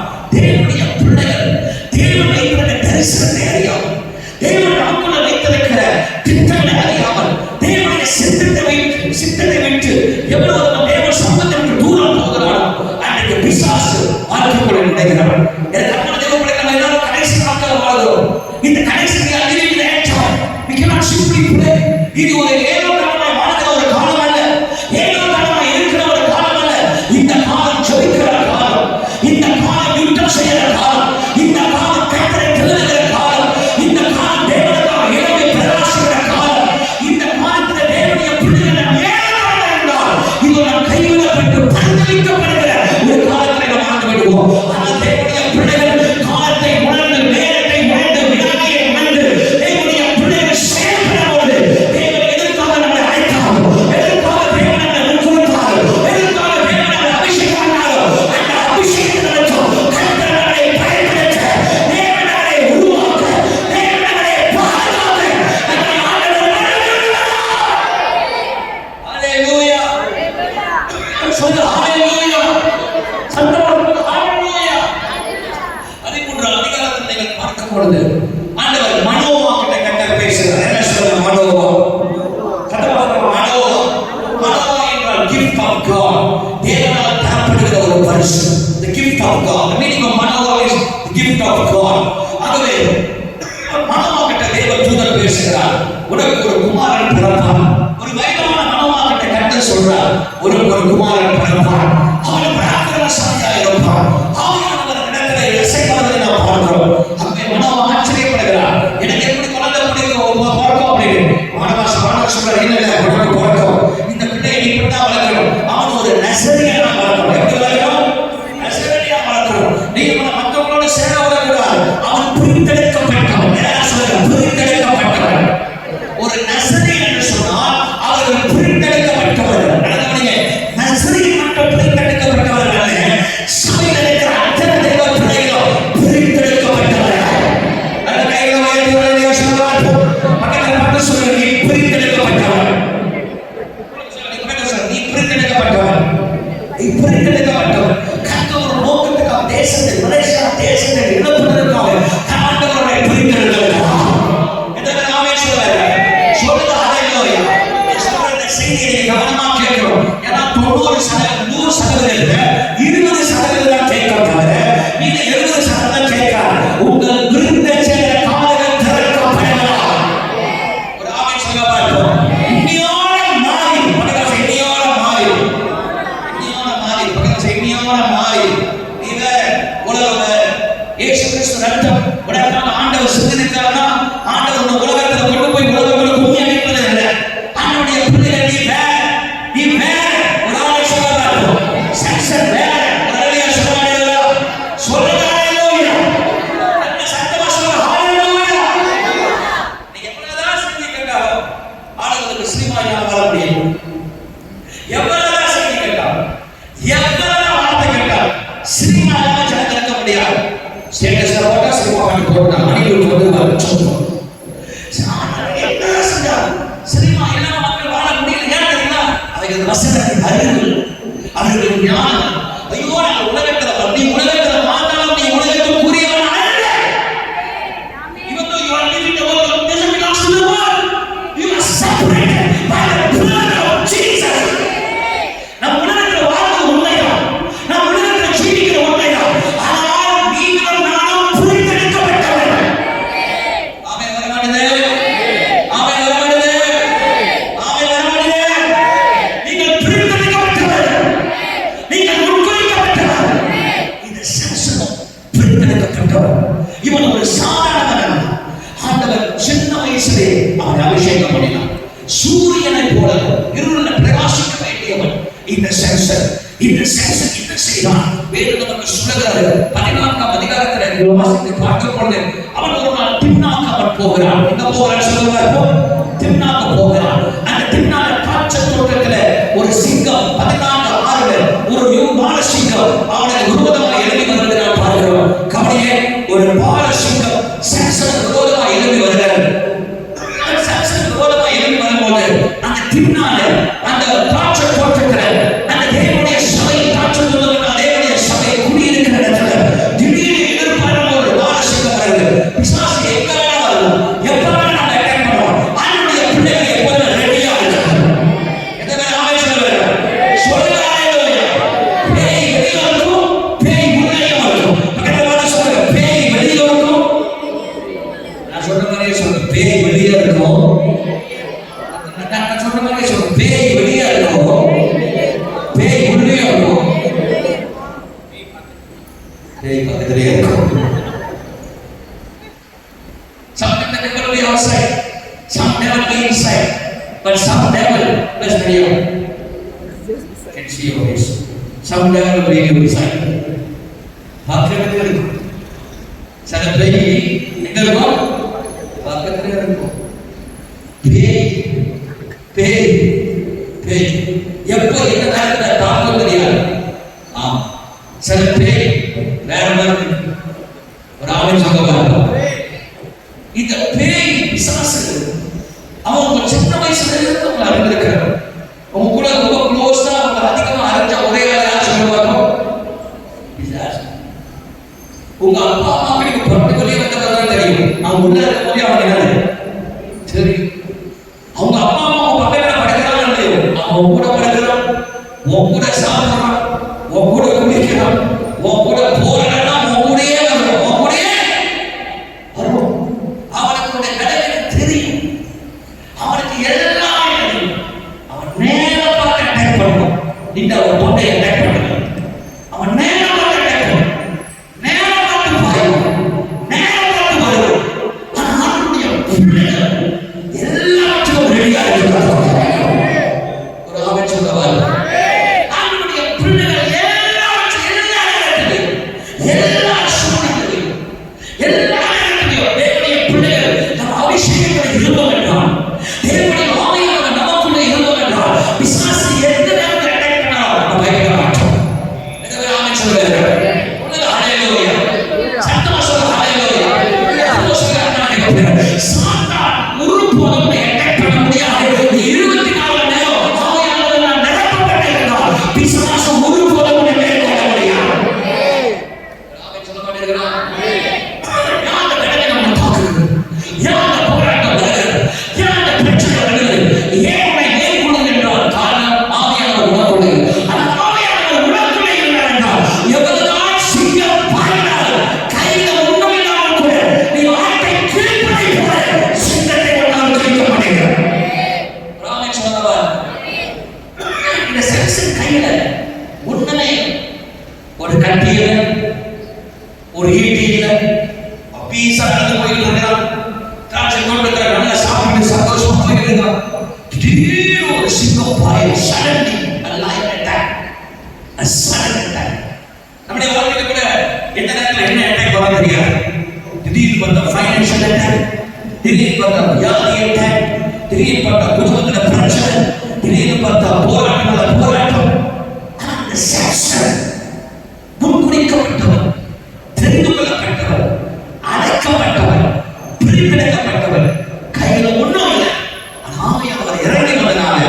பொழுது ஆண்டவர் மனோவா கிட்ட கர்த்தர் பேசுகிறார். என்ன சொல்றாரு? மனோவா மனோவா என்றால் gift of God. தேவனால் தரப்படுகிற ஒரு பரிசு. The gift of God. The meaning of Manoah is the gift of God. ஆகவே மனோவா கிட்ட தேவ தூதர் பேசுகிறார். உனக்கு ஒரு குமாரன் பிறப்பான். ஒரு வயதான மனோவா கிட்ட கர்த்தர் சொல்றார், உனக்கு ஒரு குமாரன் பிறப்பான். அவன் பராக்கிரமசாலியாக இருப்பான். ஆவியானவர் இடத்திலே இசைவாதத்தை நாம் பார்க்கிறோம். அங்கே மனோவா ஆச்சரியப்படுகிறார். எனக்கு எப்படி குழந்தை பிறக்கும் அப்படின்னு மனோவா சொல்றார், இல்ல உனக்கு பிறக்கும். இந்த பிள்ளையை நீ இப்படிதான் வளர்க்கணும். அவன் ஒரு நசரேயனா வளர்க்கணும். எப்படி வளர்க்கணும்? நசரேயனா வளர்க்கணும். நீ மற்றவங்களோட சேர வரக்கூடாது. அவன் பிரித்தெடுக்கப்பட்டவன். என்ன சொல்ற? பிரித்தெடுக்கப்பட்டவன். ஒரு நசரேயன் என்று சொன்னால் அவர்கள் பிரித்தெடுக்கப்பட்டவர்கள். நசரேயன் மட்டும் பிரித்தெடுக்கப்பட்டவர்கள் அல்ல, சபையில் இருக்கிற அத்தனை தேவ பிள்ளைகளும் பிரித்தெடுக்கப்பட்டவர்கள். அந்த கையில உயர்த்தி சொல்லுவார், பக்கத்தில் பார்த்து சொல்லுங்க, நீ பிரித்தெடுக்கப்பட்டவன். நீ பிரித்தெடுக்கப்பட்டவன். நீ பிரித்தெடுக்கப்பட்டவன். கர்த்தர் ஒரு நோக்கத்துக்காக தேசத்தை, மலேசியா தேசத்தை இழப்பதற்காக ஆண்டவரை பிரித்தெடுக்கிறார். எத்தனை நாமே சொல்றாரு? சொல்லுங்க ஹalleluya. சொல்ற செய்தியை கவனமா கேட்கிறோம். ஏன்னா 90% 100% 20% தான் கேட்கறாங்க. நீங்க 70% கேட்கறாங்க. உங்கள் விருந்த சேர காலங்கள் திறக்கப்படலாம். ஒரு ஆமென் சொல்ல பார்ப்போம். இன்னியோட மாறி பக்கத்துல இன்னியோட மாறி பக்கத்துல மாறி நீங்க உலக இயேசு கிறிஸ்து ரத்தம் உனக்காக ஆண்டவர் சிந்தித்தார்னா ஆண்டவர் உன்னை உலகத்துல கொண்டு போய் உலகத்துல கும்மி அடிப்பது இல்லை. அவனுடைய பிள்ளைகள் நீ வேற ஒரு ஆளை சொல்றாரு. சக்சஸ் வேற ஒரு ஆளையா சொல்றாரு. சொல்லுங்க ஹalleluya. அந்த சத்தமா சொல்லுங்க ஹalleluya. நீங்க எப்பதான் சிந்திக்கங்க ஆளுங்களுக்கு ஸ்ரீமாயா வர முடியும். எப்பதான் சிந்திக்கங்க எப்பதான் வார்த்தை கேட்டா ஸ்ரீமாயா ஜனங்க இருக்க முடியாது. ஸ்டேட்டஸ்ல போட்டா ஸ்ரீமாயா போட்டா மணிக்கு வந்து வரணும். சினிமா எல்லாம் மக்கள் வாழ முடியல. ஏன் தெரியுமா? அவர்கள் வசனத்தின் அறிவு, அவர்கள் ஞானம். ஐயோ நான் உலகத்துல நீ உலகத்துல மாட்டாலும் நீ உலகத்துக்குரியவன் அல்ல. Even though you are living the world, it doesn't belong to the world. You are separated by the blood of Jesus. நம் உலகத்துல வாழ்வது உண்மைதான், நம் உலகத்துல ஜீவிக்கிற உண்மைதான். ஆனால் நீங்களும் நானும் பிரித்தெடுக்கப்பட்டவர்கள். ஆமென் வரமாட்டதே. இவன் ஒரு சாதாரண ஆண்டவர் சின்ன வயசிலே அவன் அபிஷேகம் பண்ணினான். சூரியனை போல இருளில் பிரகாசிக்க வேண்டியவன். இந்த சென்சர் இந்த செய்தான். வேறு நமக்கு சொல்லுகிறாரு 14ஆம் அதிகாரத்தில் வாசித்து பார்க்கும் பொழுது அவன் ஒரு நாள் திம்னாக்கு அவன் போகிறான். எங்க போகிறான் சொல்லுவார்? திம்னாக்கு போகிறான். அந்த திம்னால காட்சி தோட்டத்தில் ஒரு சிங்கம் 14:6 ஒரு பால சிங்கம் அவனுக்கு விரோதமாக எழுதி வருகிறான். பார்க்கிறோம் கவனியே, ஒரு பால சிங்கம் சாம்சன் விரோதமாக எழுதி வருகிறார். சாம்சன் விரோதமாக எழுதி வரும்போது அந்த திம்னால அந்த காட்சி தோட்டத்தில் அந்த தேவனுடைய சபை காட்சி தோட்டத்தில் தேவனுடைய சபை குடியிருக்கிற இடத்துல திடீர்னு எதிர்பாராத ஒரு பால சிங்கம் வருது. பிசாசு எங்க வரும், எப்ப வேணா நம்ம அட்டாக் பண்ணுவோம். அவனுடைய பிள்ளைகள் எப்போதும் ரெடியா இருக்காங்க. எத்தனை ஆமென் சொல்லுவாங்க? சொல்லுங்க ஹalleluya. பேய் வெளியில இருக்கும், பேய் உள்ளே இருக்கும். பக்கத்துல சொல்லுங்க, பேய் வெளியில இருக்கும். நான் சொல்ற மாதிரியே சொல்லுங்க, பேய் வெளியில இருக்கும். நான் சொல்ற மாதிரியே சொல்லுங்க, பேய் வெளியில இருக்கும், பேய் உள்ளே இருக்கும். பேய் பக்கத்திலே இருக்கும். Some devil will be outside, some devil will be inside, but some devil is real. Can see your face. Some devil will be inside. பக்கத்திலே இருக்கும். சில பேய் எங்க இருக்கும்? பக்கத்திலே இருக்கும். பேய் எப்போ எந்த நேரத்தில் தாக்கம் தெரியாது. சில பேய் வேற மாதிரி ஒரு ஆமென் சொல்லுவாங்க. இந்த பேய் பிசாசு அவங்க சின்ன வயசுல இருந்து அவங்க அறிந்திருக்கிறாங்க. அவங்க கூட ரொம்ப க்ளோஸா அவங்க அதிகமா அறிஞ்ச ஒரே ஆள் சொல்லுவாங்க பிசாசு. உங்க அப்பா அம்மா வீட்டுக்கு பொறுத்து வெளியே வந்தவங்க தான் தெரியும். அவன் உள்ள இருக்கும்போது அவனுக்கு என்னது சரி. அவங்க அப்பா அம்மா அவங்க பக்கத்துல படுக்கிறாங்க இல்லையோ, அவன் கூட படுக்கிறான், உன் கூட சாப்பிடுறான், உன் கூட குடிக்கிறான், உன் கூட போறா, உன் கூடயே வருவோம், உன் கூடயே வருவோம். அவனுக்கு உடைய கடவுள் தெரியும், அவனுக்கு எல்லாம் தெரியும். அவன் நேரா பார்த்து அட்டாக் பண்ணுவான். நீங்க ஒரு தொண்டையை அட்டாக் பண்ணுங்க, அவன் நேரா பார்த்து அட்டாக் பண்ணுவான், நேரா பார்த்து பாயுவான், நேரா பார்த்து வருவான். ஆனா அவனுடைய பிள்ளைகள் எல்லாத்துக்கும் ரெடியா இருக்காங்க. ஒரு ஆமென் சொல்லுவாங்க. அவனுடைய பிள்ளைகள் எல்லா சூழ்நிலையிலும் எல்லா இடத்திலும் தேவனுடைய பிள்ளைகள் நம்ம அபிஷேகத்தில் இருந்தோம் என்றால், தேவனுடைய ஆவியானவர் நமக்குள்ளே இருந்தோம் என்றால், பிசாசு எந்த நேரத்தில் அட்டாக் பண்ணாலும் நம்ம பயப்பட மாட்டோம். எனவே ஆமென் சொல்லுங்க. உலக ஹalleluya. சத்தமா சொல்லுங்க ஹalleluya. சாத்தான் ஒருபோதும் அட்டாக் பண்ண முடியாது. 24 மணி நேரம் ஆவியானவரால் நிரப்பப்பட்டிருந்தால் பிசாசு ஒருபோதும் நம்மை மேற்கொள்ள முடியாது. ஆமென் சொல்ல மாட்டீங்களா? யார் கடனை நம்ம தாக்குறது, யார் போராட்டம் வருகிறது, யார் பிரச்சனை வருகிறது, ஏன் உன்னை மேற்கொள்ளும் என்றால் காரணம் ஆவியானவர் உனக்குள்ளே. அந்த ஆவியானவர் உனக்குள்ளே இருந்தார் என்றால் எவ்வளவுதான் சிங்கம் பாய்ந்தால் கையில ஒன்றுமில்லாமல் கூட நீ ஆட்டை கிழிப்பதை போல சிங்கத்தை ஒன்றால் கிழிக்க மாட்டீர்கள். ஆமென் சொல்லுவா. இந்த செக்ஷன் கையில ஒண்ணுமே ஒரு கட்டியில ஒரு ஈட்டியில பீஸா நடந்து போயிட்டு இருக்கான். திராட்சை கொண்டு நல்லா சாப்பிட்டு சந்தோஷமா போயிட்டு இருக்கான். திடீர்னு ஒரு சிங்கம் பாய் suddenly lion attack, sudden attack. நம்முடைய வாழ்க்கையில கூட எந்த நேரத்தில் என்ன அட்டாக் வர தெரியாது. திடீர்னு பார்த்தா ஃபைனான்சியல் அட்டாக், திடீர்னு பார்த்தா வியாதி அட்டாக், திடீர்னு பார்த்தா குடும்பத்துல பிரச்சனை, திடீர்னு பார்த்தா போராட்டம். அந்த செக்ஷன் முன்குறிக்கப்பட்டவர், தெரிந்து கொள்ளப்பட்டவர், அழைக்கப்பட்டவர், பிரித்தெடுக்கப்பட்டவர், கையில ஒண்ணும் இல்லை. ஆவியானவர் இறங்கி வந்தனால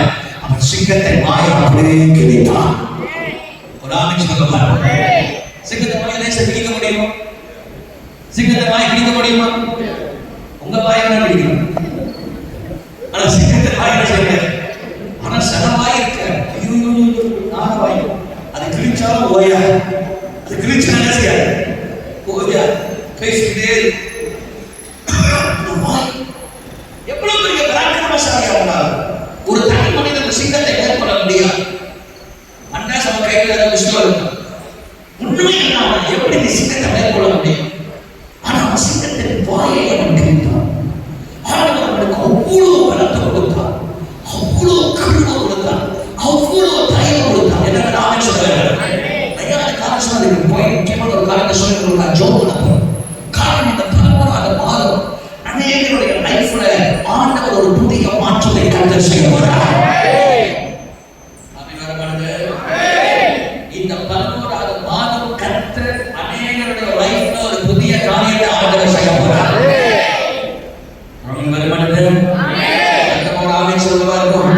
அவன் சிங்கத்தை வாயை அப்படியே கிழித்தான். ஒரு ஆமென் சொல்லுங்க. சிங்கத்தை வாயை லேசா கிழிக்க முடியுமா? சிங்கத்தை வாயை கிழிக்க முடியுமா? உங்க வாயை தான் கிழிக்கணும். ஆனா சிங்கத்தை வாயை என்ன செய்ய? ஆனா சன வாய் இருக்கு, நான வாய், அது கிழிச்சாலும் ஓயா, அது கிழிச்சா என்ன செய்யாது? ஓயா பேசிக்கிட்டே எவ்வளவு பெரிய பராக்கிரமசாலியா இருந்தாலும் ஒரு தனி மனிதன் சிங்கத்தை மேற்கொள்ள முடியாது. அண்ணா சம கையில் விஷயம் இருக்கும், உண்மையை இல்லாமல் எப்படி நீ சிங்கத்தை மேற்கொள்ள முடியும்? ஆனா அவன் சிங்கத்தின் வாயை அவன் கிழித்தான். ஆண்டவர் அவனுக்கு அவ்வளவு பலத்தை கொடுத்தான், அவ்வளவு கருணை கொடுத்தான், அவ்வளவு தயவு கொடுத்தான். என்ன ஆமென் சொல்லுங்க. காரணம் போய் முக்கியமான ஒரு காரணத்தை சொல்லி ஜோம் பண்ண காரணம் இந்த 11வது மாதம் அநேகருடைய லைஃப்ல ஆண்டவர் ஒரு புதிய மாற்றத்தை கர்த்தர் செய்ய போறார். இந்த 11வது மாதம் கர்த்தர் அநேகருடைய லைஃப்ல ஒரு புதிய காரியத்தை ஆண்டவர் செய்ய போறார். ஆமென் சொல்லுவார்கள்.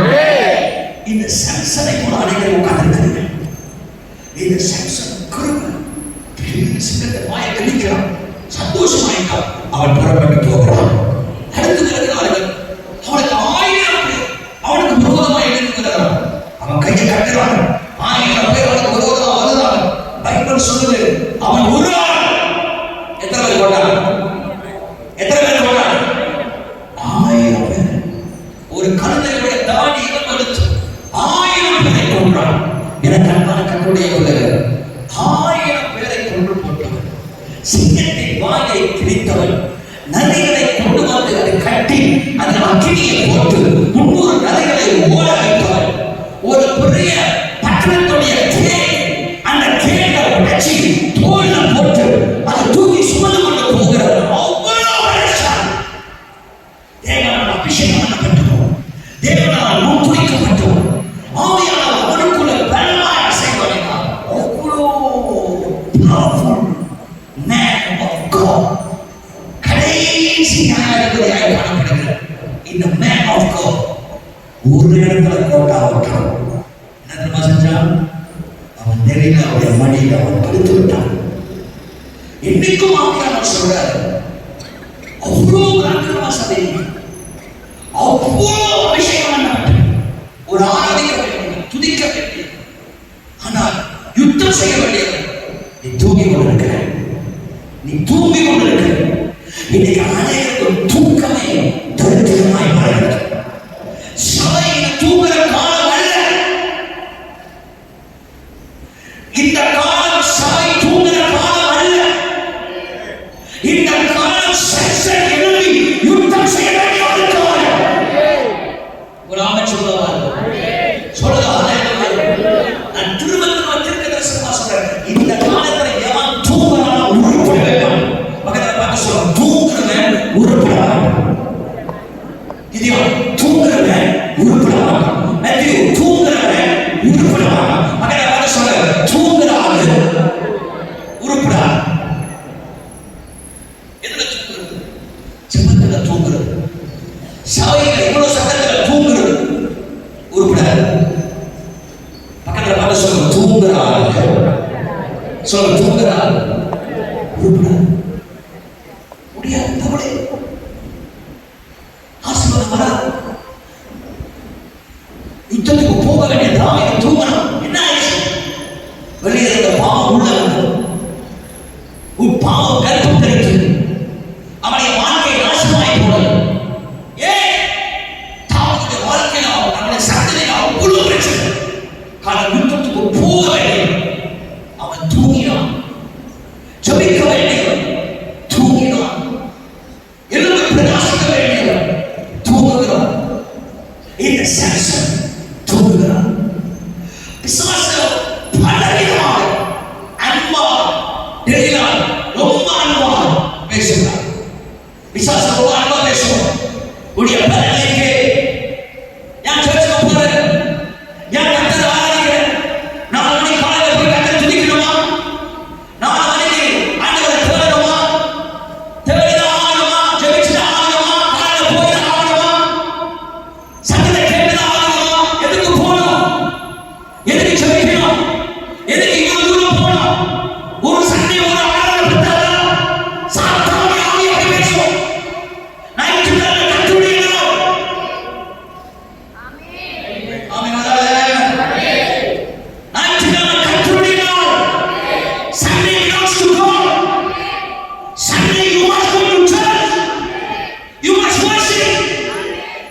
இந்த சம்சனை போல அநேகர் உட்கார்ந்திருக்கிறார்கள். இந்த சம்சன் சிங்கத்தை வாயை கிழிக்கிறான், சந்தோஷமாயிட்டான், அவன் புறப்பட்டு போகிறான். அடுத்து வருகிறார்கள், அவனுக்கு 1000 பேர் அவனுக்கு விரோதமாக எழுந்துகிறான். அவன் கையை கட்டுறான், 1000 பேர் அவனுக்கு விரோதமாக வருகிறான். பைபிள் சொல்லுது அவன் ஒரு ஆள் எத்தனை பேர் கொண்டான்? எத்தனை பேர் கொண்டான்? 1000 பேர். ஒரு கழுதையுடைய தாடி எடுத்து 1000 பேரை கொன்றான். எனக்கு அன்பான கர்த்தருடைய பிள்ளைகளே, 1000 பேரை கொன்று போட்டவன், சிங்கத்தின் வாயை கிழித்தவன், நதிகளை கொண்டு வந்து அதை கட்டி அதில் அக்கினியை போட்டு 300 நதிகளை ஓட வைத்தவன், ஒரு பெரிய பட்டணத்துடைய அந்த கேளை உடைச்சி தோல்ல போட்டு அதை தூக்கி சுமந்து கொண்டு போகிறார். அவ்வளவு வருஷம் தேவனால் அபிஷேகம் பண்ணப்பட்டவன், தேவனால் முன்குறிக்கப்பட்டவன், ஆவியானவர் அவனுக்குள்ள பலமாய் அசைவாடினார். அவ்வளோ powerful man of God. கடைசி நியாயாதிபதியாக காணப்படுகிறார் இந்த man of God. ஒரு இடத்துல கோட்டா விட்டான். என்ன தெரியுமா செஞ்சான்? அவன் நெறியில அவருடைய மடியில் அவன் படுத்து விட்டான். இன்னைக்கும் ஆவியானவர் சொல்றாரு, அவ்வளோ ஆக்கிரமாசதை, அவ்வளோ அபிஷேகம் பண்ணப்பட்ட ஒரு ஆராதிக்க வேண்டியது, துதிக்க வேண்டியது. ஆனால் யுத்தம் செய்ய வேண்டியது. நீ தூங்கி கொண்டிருக்கிற, நீ தூங்கி கொண்டிருக்கிற. இன்னைக்கு அனைவருக்கும் தூக்கமே தரித்திரமாய் மாறுகிறது. சபையில் தூங்குற காலம் அல்ல இந்த காலம். சபை தூங்குற காலம் அல்ல இந்த காலம். சர்ச்சை எழுதி யுத்தம் செய்ய வேண்டிய ஒரு காலம். ஒரு ஆமென் சொல்லுவார். சொல்லுங்க நான் திரும்ப தீர்க்க தரிசனமா சொல்றேன். இந்த காலத்துல எவன் தூங்குறானோ உருப்பட வேண்டாம். பக்கத்துல பார்த்து சொல்ல, தூங்குறவன் உருப்பட வேண்டாம். இது தூங்குறவன் உருப்பட வேண்டாம். அது தூங்குறவன் உருப்பட வேண்டாம். பக்கத்துல பார்த்து சொல்ல, தூங்குற ஆளு உருப்படா. எதுல தூங்குறது? ஜெபத்துல தூங்குறது. சபையில இவ்வளவு சத்தத்துல தூங்குறது உருப்படாது. பக்கத்துல பார்த்து சொல்ல, தூங்குற ஆளு சொல்ல, தூங்குற ஆளு உருப்படாது. முடியாது. தமிழே ஆசீர்வாதம் வராது. யுத்தத்துக்கு போக வேண்டிய தாவீது தூங்கணும். என்ன ஆயிடுச்சு? வெளியே இருந்த பாவம் உள்ள வந்தது. உன் பாவம் கற்பம் தெரிவித்தது. அவனுடைய வாழ்க்கை நாசமாய் போனது. ஏன்? தாவீதுடைய வாழ்க்கையில அவனுடைய சந்ததியில அவ்வளவு பிரச்சனை. காரணம் யுத்தத்துக்கு போக வேண்டியது. அவன் தூங்கினான். ஜெபிக்க வேண்டியவன் தூங்கினான். எழுந்து பிரகாசிக்க வேண்டியவன் தூங்குகிறான். இந்த சரசன் தூங்குகிறான். பிசாசு பலவிதமாக அன்பாக தெரியலாம். ரொம்ப அன்பாக பேசுகிறான். பிசாசு ரொம்ப அன்பா பேசுவான். உடைய பலனுக்கு என் சர்ச்சுக்கு போறேன், என் கர்த்தரை ஆராதிக்கிறேன், 4 மணி காலையில போய் கர்த்தரை துதிக்கணுமா, 4 மணிக்கு ஆண்டவரை தேடணுமா, தேடிதான் ஆகணுமா, ஜெபிச்சுதான் ஆகணுமா, காலையில போய்தான் ஆகணுமா, சத்தத்தை கேட்டுதான் ஆகணுமா, எதுக்கு போகணும், எதுக்கு ஜெபிக்கணும், எதுக்கு இவ்வளவு தூரம் போகணும்? ஒரு சண்டை ஒரு ஆராதனை பெற்றாரா சாத்தானுடைய ஆவி அப்படி பேசும். ஞாயிற்றுக்கிழமை கர்த்தருடைய நாள். ஆமென். ஞாயிற்றுக்கிழமை கர்த்தருடைய நாள். Sunday belongs to God. Sunday you must go to church. You must worship.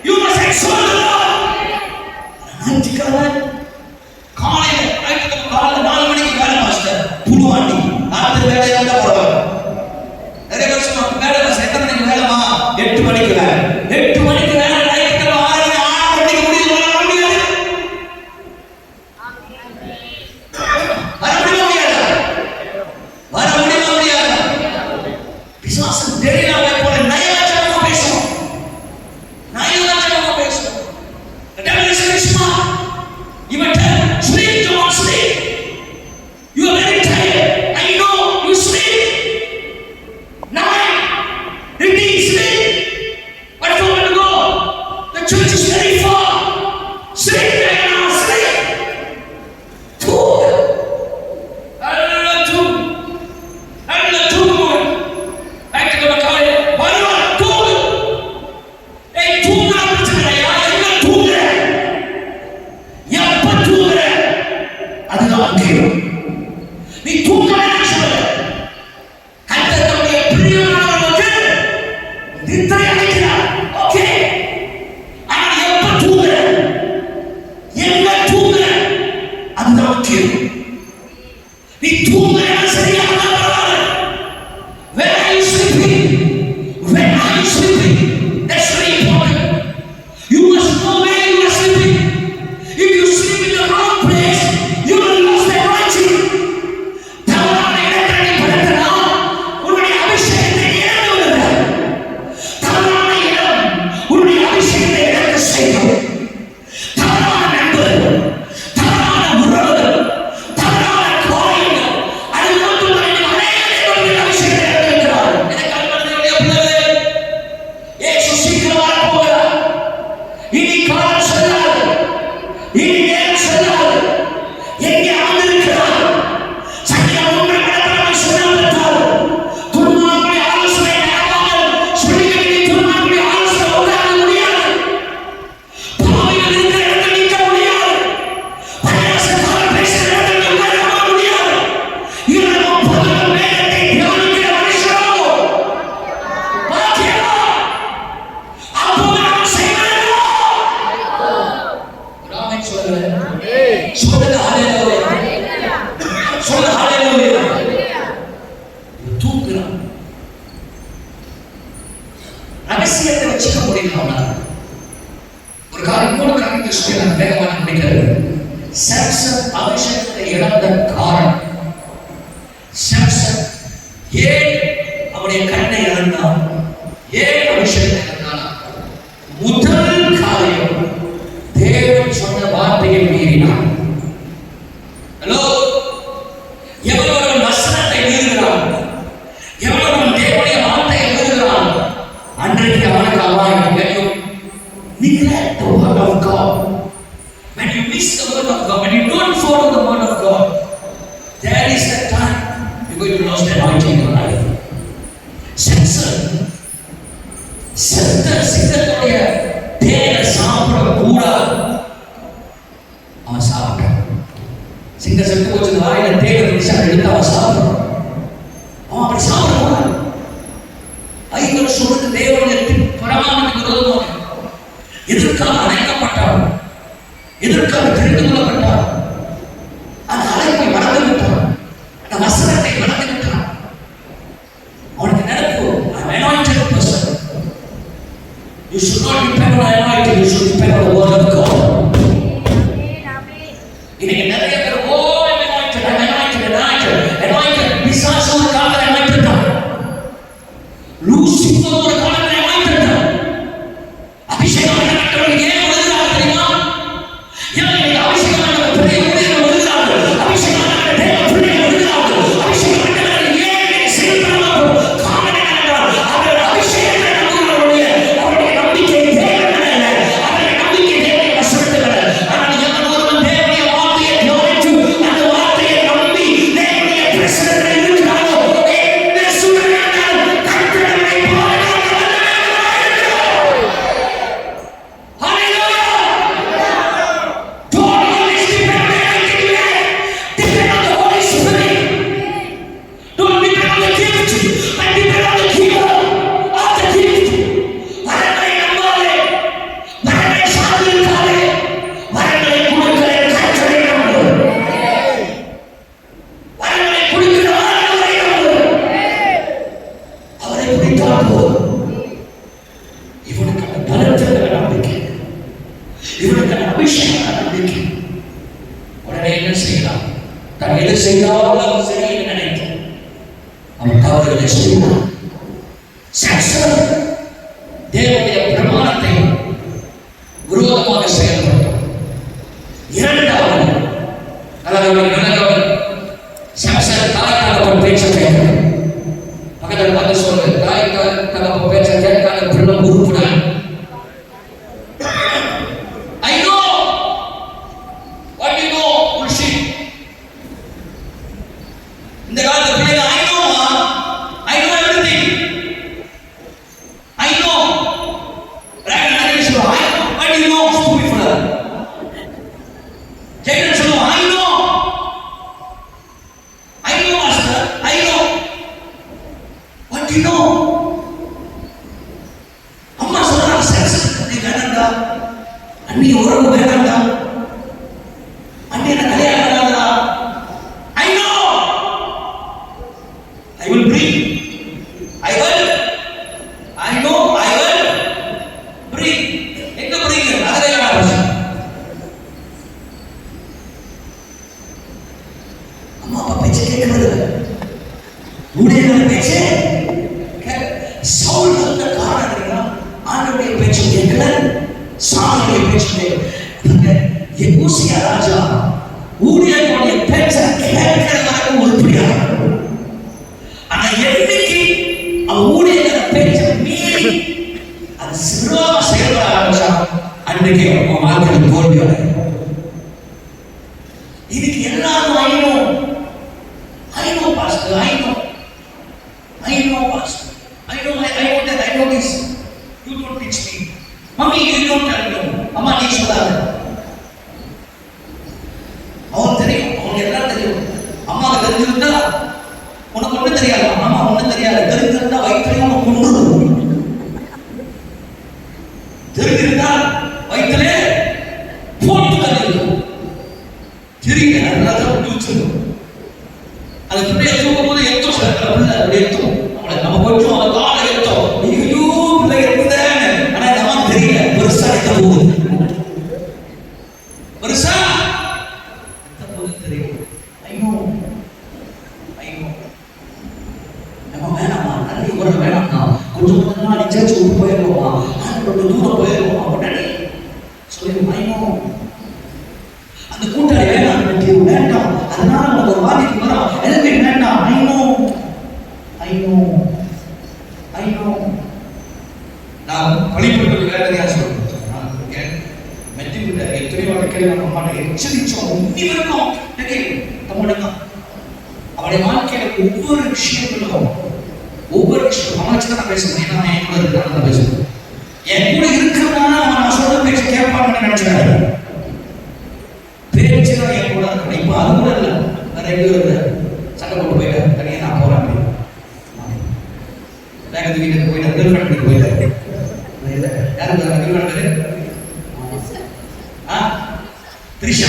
You must exalt the Lord. ஞாயிற்றுக்கிழமை காலையில 4 மணிக்கு வேலை மாஸ்டர் புடுவாண்டி ராத்திரி வேலையா இருந்தா போடுவாங்க. நிறைய பேர் சொல்லுவாங்க, வேலை மாஸ்டர் எத்தனை மணிக்கு வேலைமா? 8 மணிக்கு வேலை. 8 மணிக்கு வேலை. ஞாயிற்றுக்கிழமை 6 மணிக்கு முடியுது. வர முடியாது. வர முடியாது. வர முடியாது. பிசாசு தெரியலாமே போல நயவஞ்சகமா பேசும். நயவஞ்சகமா பேசும். The devil is very smart. He will tell, sleep, don't sleep. You are very tired. I know you sleep. 9, 15, sleep. But if you want to go, the church is very far. Sleep right now, sleep. Tooga. Allah tooga. Back to the car. Varva tooga. Hey, tooga பிரச்சனையா? எங்க தூங்குற? எப்ப தூங்குற? அதுதான் முக்கியம். நீ தூங்கலன்னு சொல்லு. கர்த்தர் தம்முடைய பிரியமானவர்களுக்கு நித்திரை அளிக்கிறார். ஓகே. ஆனா எப்ப தூங்குற? எங்க தூங்குற? அதுதான் முக்கியம். நீ தூங்குறன்னு சரியா இருந்தா பரவாயில்ல. Where are you sleeping? When are you sleeping? That's very important. You must know where you are sleeping. If you sleep in the wrong place, you will lose the anointing. தவறான இடத்துல நீ படுத்தனா, உன்னுடைய அபிஷேகத்தை இழந்து விடுவாய். தவறான இடம் உன்னுடைய அபிஷேகத்தை இழக்க செய்யும். தவறான நண்பர், தவறான உறவு, தவறான காரியங்கள் ரகசியத்தை வச்சுக்க முடியல. ஒரு காரியம் கூட கரெக்ட் சொல்லி வேகமாக முடிக்கிறது. சாம்சன் அபிஷேகத்தை இழந்த காரணம், சாம்சன் ஏன் அவருடைய கண்ணை இழந்தான், ஏன் அபிஷேகத்தை இழந்தான்? முதல் காரியம், தேவன் சொன்ன வார்த்தையை மீறினான். ஹலோ, எவ்வளவு வசனத்தை மீறுகிறான், எவ்வளவு தேவனுடைய வார்த்தையை மீறுகிறான், அன்றைக்கு அவனுக்கு அவாய் தெரியும். Neglect the word of God. When you miss the word of God, when you don't follow the word of God, that is the time you're going to lose the anointing in your life. சித்தத்துடைய தேனை சாப்பிட கூடாது. அவன் சாப்பிட்டான். சிங்க செத்து போச்சு, வாயில தேவை எடுத்து அவன் சாப்பிடுறான். அவன் அப்படி சாப்பிடக்கூடாது. ஐந்து சொல்றது தேவனுடைய பரமானத்துக்கு விரோதமாக எதற்காக அழைக்கப்பட்டான், எதற்காக தெரிந்து கொள்ளப்பட்டான், அந்த அழைப்பை மறந்து விட்டான், அந்த வசனத்தை மறந்து விட்டான். அவனுக்கு நினைப்பு, I'm anointed person. You should not depend on anointing, you should depend on the word of God. இன்னைக்கு நிறைய பேர் பிசாசு ஒரு காலத்தில் anointed தான், லூசிபர் ஒரு காலத்தில் anointed தான். அபிஷேகம் பண்ணப்பட்டவர்கள் ஏன் வருகிறார்கள் தெரியுமா? ஏன் அபிஷேகம் பெரிய ஊழியர்கள் வருகிறார்கள், அபிஷேகம் தேவ பிள்ளைகள் வருகிறார்கள், அபிஷேகம் பண்ணவர்கள் ஏன் செயல்படாமல் காரணம் என்றால் அவர்கள் அபிஷேகத்தை நம்புகிறவருடைய அவருடைய நம்பிக்கை தேவன் அல்ல, அவருடைய நம்பிக்கை தேவனை வசப்படுத்தல. ஆனால் எவன் ஒருவன் தேவனுடைய வார்த்தையை தியானித்து அந்த வார்த்தையை நம்பி தேவனுடைய பிரசன்னத்தில் இருக்கிறானோ, என்ன சூழ்நிலையால் கர்த்தரை பாதுகாக்க தேவனுடைய பிரமாணத்தை விரோதமாக செயல்பட்டார். இரண்டாவது, சாம்சன் தாய் தகப்பன் பேச்சை கேட்கிறார். பக்கத்தில் பார்த்து சொல்றது, தாய் தகப்பன் பேச்சை கேட்காத பிள்ளை உருப்புடான். I know what you know, bullshit. இந்த காலத்து பிள்ளைங்க I know everything. I know. Right now they say, what do you know, stupid fellow? Jacob said, I know master, I know. What do you know? அம்மா சொல்றாங்க, sex நீ வேணாண்டா, அண்ணி உறவு வேணாண்டா, அண்ணி என்ன கல்யாணம் பண்ணாதா. I know. I will bring. I will bring. எங்க bring? அதே மாதிரி அம்மா அப்பா பேச்ச கேட்கறது, ஊழியர்கள் பேச்ச சவுல் வந்த காரணம் ஆண்டவருடைய பேச்சு கேட்கல, சாமுடைய பேச்சு கேட்கல. யோசியா ராஜா ஊழியர்களுடைய பேச்ச கேட்கிறவருக்கு உருப்படியா, ஆனா என்னைக்கு அவன் ஊழியர்கள் பேச்ச மீறி அது சிறுவா செயல்பட ஆரம்பிச்சா அன்றைக்கு அவன் வாழ்க்கையில் தோல்வி அடையும். இதுக்கு எல்லாரும் I know pastor, I know pastor, I know that, I know this. You don't teach me. Mommy, you don't tell me. அம்மா நீ சொல்லாத. அவன் தெரியும், அவன் எல்லாம் தெரியும். அம்மாவுக்கு தெரிஞ்சிருந்தா உனக்கு ஒண்ணு தெரியாது, அம்மா ஒண்ணு தெரியாது. தெரிஞ்சிருந்தா வயிற்றுல அவன் கொண்டுடும், தெரிஞ்சிருந்தா வயிற்றுல போட்டு தெரியும். தெரியல, அதனால முடிச்சிடும். அது பிள்ளைய தூக்கும் போது எத்தோம், சில பிள்ளை அப்படி எத்தோம், நம்ம கொஞ்சம் அந்த காலை எத்தோம், ஐயோ பிள்ளை எத்தோம் குடும்பத்தினால நீ சேர்ச்சு விட்டு போயிடுவோமா, ஆண்டோட தூரம் போயிடுவோமா உடனே சொல்லி மயங்கும். அந்த கூட்டாளி வேண்டாம், வேண்டாம், அதனால உனக்கு ஒரு பாதிப்பு வரும், எதுவுமே வேண்டாம். I know. நான் பழிப்பட்டு வேலையா சொல்றேன். மெத்திவிட்ட எத்தனை வாழ்க்கையில் நம்ம அம்மாட்ட எச்சரிச்சோம், உண்மை இருக்கும். அவருடைய வாழ்க்கையில ஒவ்வொரு விஷயங்களும் அமைச்சு நான் பேசுறேன். ஏன்னா என் கூட இருக்கிறான் பேசுறேன். என் கூட இருக்கிறவனா நான் சொல்ற பேச்சு கேட்பான்னு நினைச்சாரு. பேச்சுதான் என் கூட இருக்கணும். இப்ப அது கூட இல்லை, நிறைய பேர் சண்டை போட்டு போயிட்டேன், தனியாக நான் போறேன். வேகத்து வீட்டுக்கு போயிட்டேன், கேர்ள் ஃப்ரெண்ட் போயிட்டேன். யாரு கேர்ள் ஃப்ரெண்ட்? திரிஷா.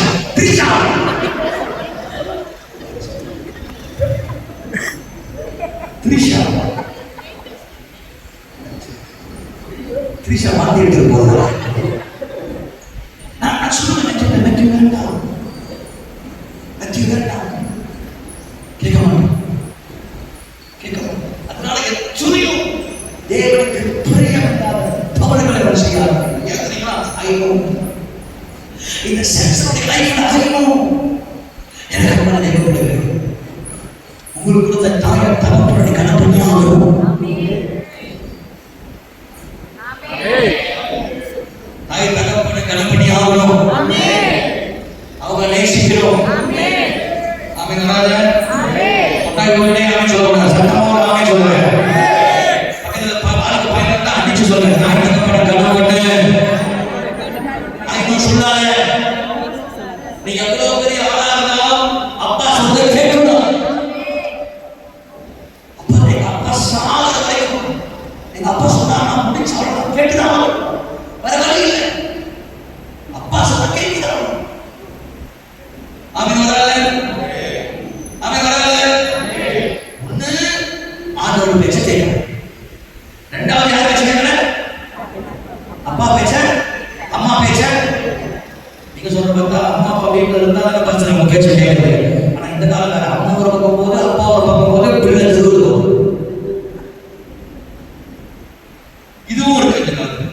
மாத்திட்டு போதா நான் சொல்லுவேன், வேண்டாம் கேட்க மாட்டேன். அதனால எத்தனையும் தேவனுக்கு பிரியமில்லாத தவறுகளை செய்யார்கள். இந்த சென்ஸோட லைஃப்ல எனக்கு உங்களுக்கு கொடுத்த தாய் தகப்பனுடைய கணப்படி ஆகும். தாய் தகப்பனு கணப்படி ஆகணும். அவங்க நேசிக்கிறோம். சொல்லுங்க, சத்தமாக சொல்லுங்க. பக்கத்துல பாலுக்கு பயன்படுத்த அடிச்சு சொல்லுங்க. தாய் தகப்பன கணவன் சொல்லாத. நீ எவ்வளவு பெரிய ஆளா இருந்தாலும் அப்பா சொல்றதை கேட்கணும். அப்பா எங்க அப்பா சாக வரைக்கும் எங்க அப்பா சொன்னா நான் முடிச்சு கேட்டுதான், வேற வழி இல்லை. அப்பா சொன்ன கேட்கிறான். அவன் வரல. ஒண்ணு ஆண்டவர் பேச்ச கேட்கணும். ரெண்டாவது யார் பேச்ச கேட்கல? அப்பா பேச்ச, அம்மா பேச்ச. நீங்க சொல்ற பார்த்தா அம்மா அப்பா வீட்டுல இருந்தா பிரச்சனை, நம்ம பேச்ச கேட்கறது. ஆனா இந்த காலத்துல அம்மா ஒரு பக்கம் போது, அப்பா ஒரு பக்கம் போது, பிள்ளை திருடுவோம். இதுவும் இருக்கு இந்த காலத்துல.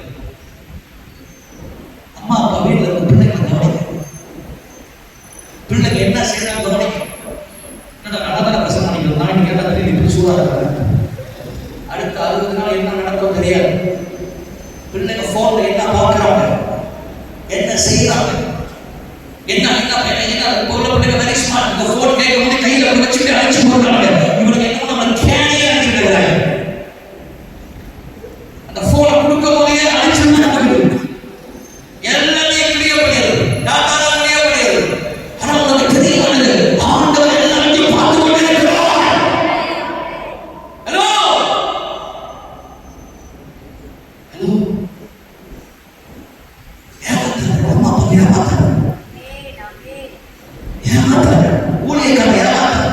அம்மா அப்பா வீட்டுல இருந்து பிள்ளைங்க கவனிக்க, பிள்ளைங்க என்ன செய்யறாங்க கவனிக்க. நடந்தான பிரசவம் பண்ணிக்கலாம். நாளைக்கு கேட்டா தெரியும், இப்படி சூழா இருக்காங்க. அடுத்த 60 நாள் என்ன நடக்கும் தெரியாது. பிள்ளைங்க போன்ல என்ன பார்க்கறாங்க, என்ன செய்யறாங்க, என்ன பிள்ளைங்க வெரி ஸ்மார்ட். இந்த போன் கேட்கும் போது கையில வச்சுட்டு அழைச்சு போடுறாங்க. இவனுக்கு என்ன நம்ம கேனியே அழைச்சிட்டு அந்த போனை கொடுக்கும் போதே அழைச்சிட்டு எல்லாமே கிளியர் பண்ணிடுது, டாட்டால கிளியர் பண்ணிடுது. ஆனா உனக்கு தெரியாது ஆண்டவர் எல்லாத்தையும் பார்த்து கொண்டே இருக்கிறார். ஹலோ அம்மா அப்பா ஏமாத்தாரு, ஊழியக்காரன் ஏமாத்தாரு,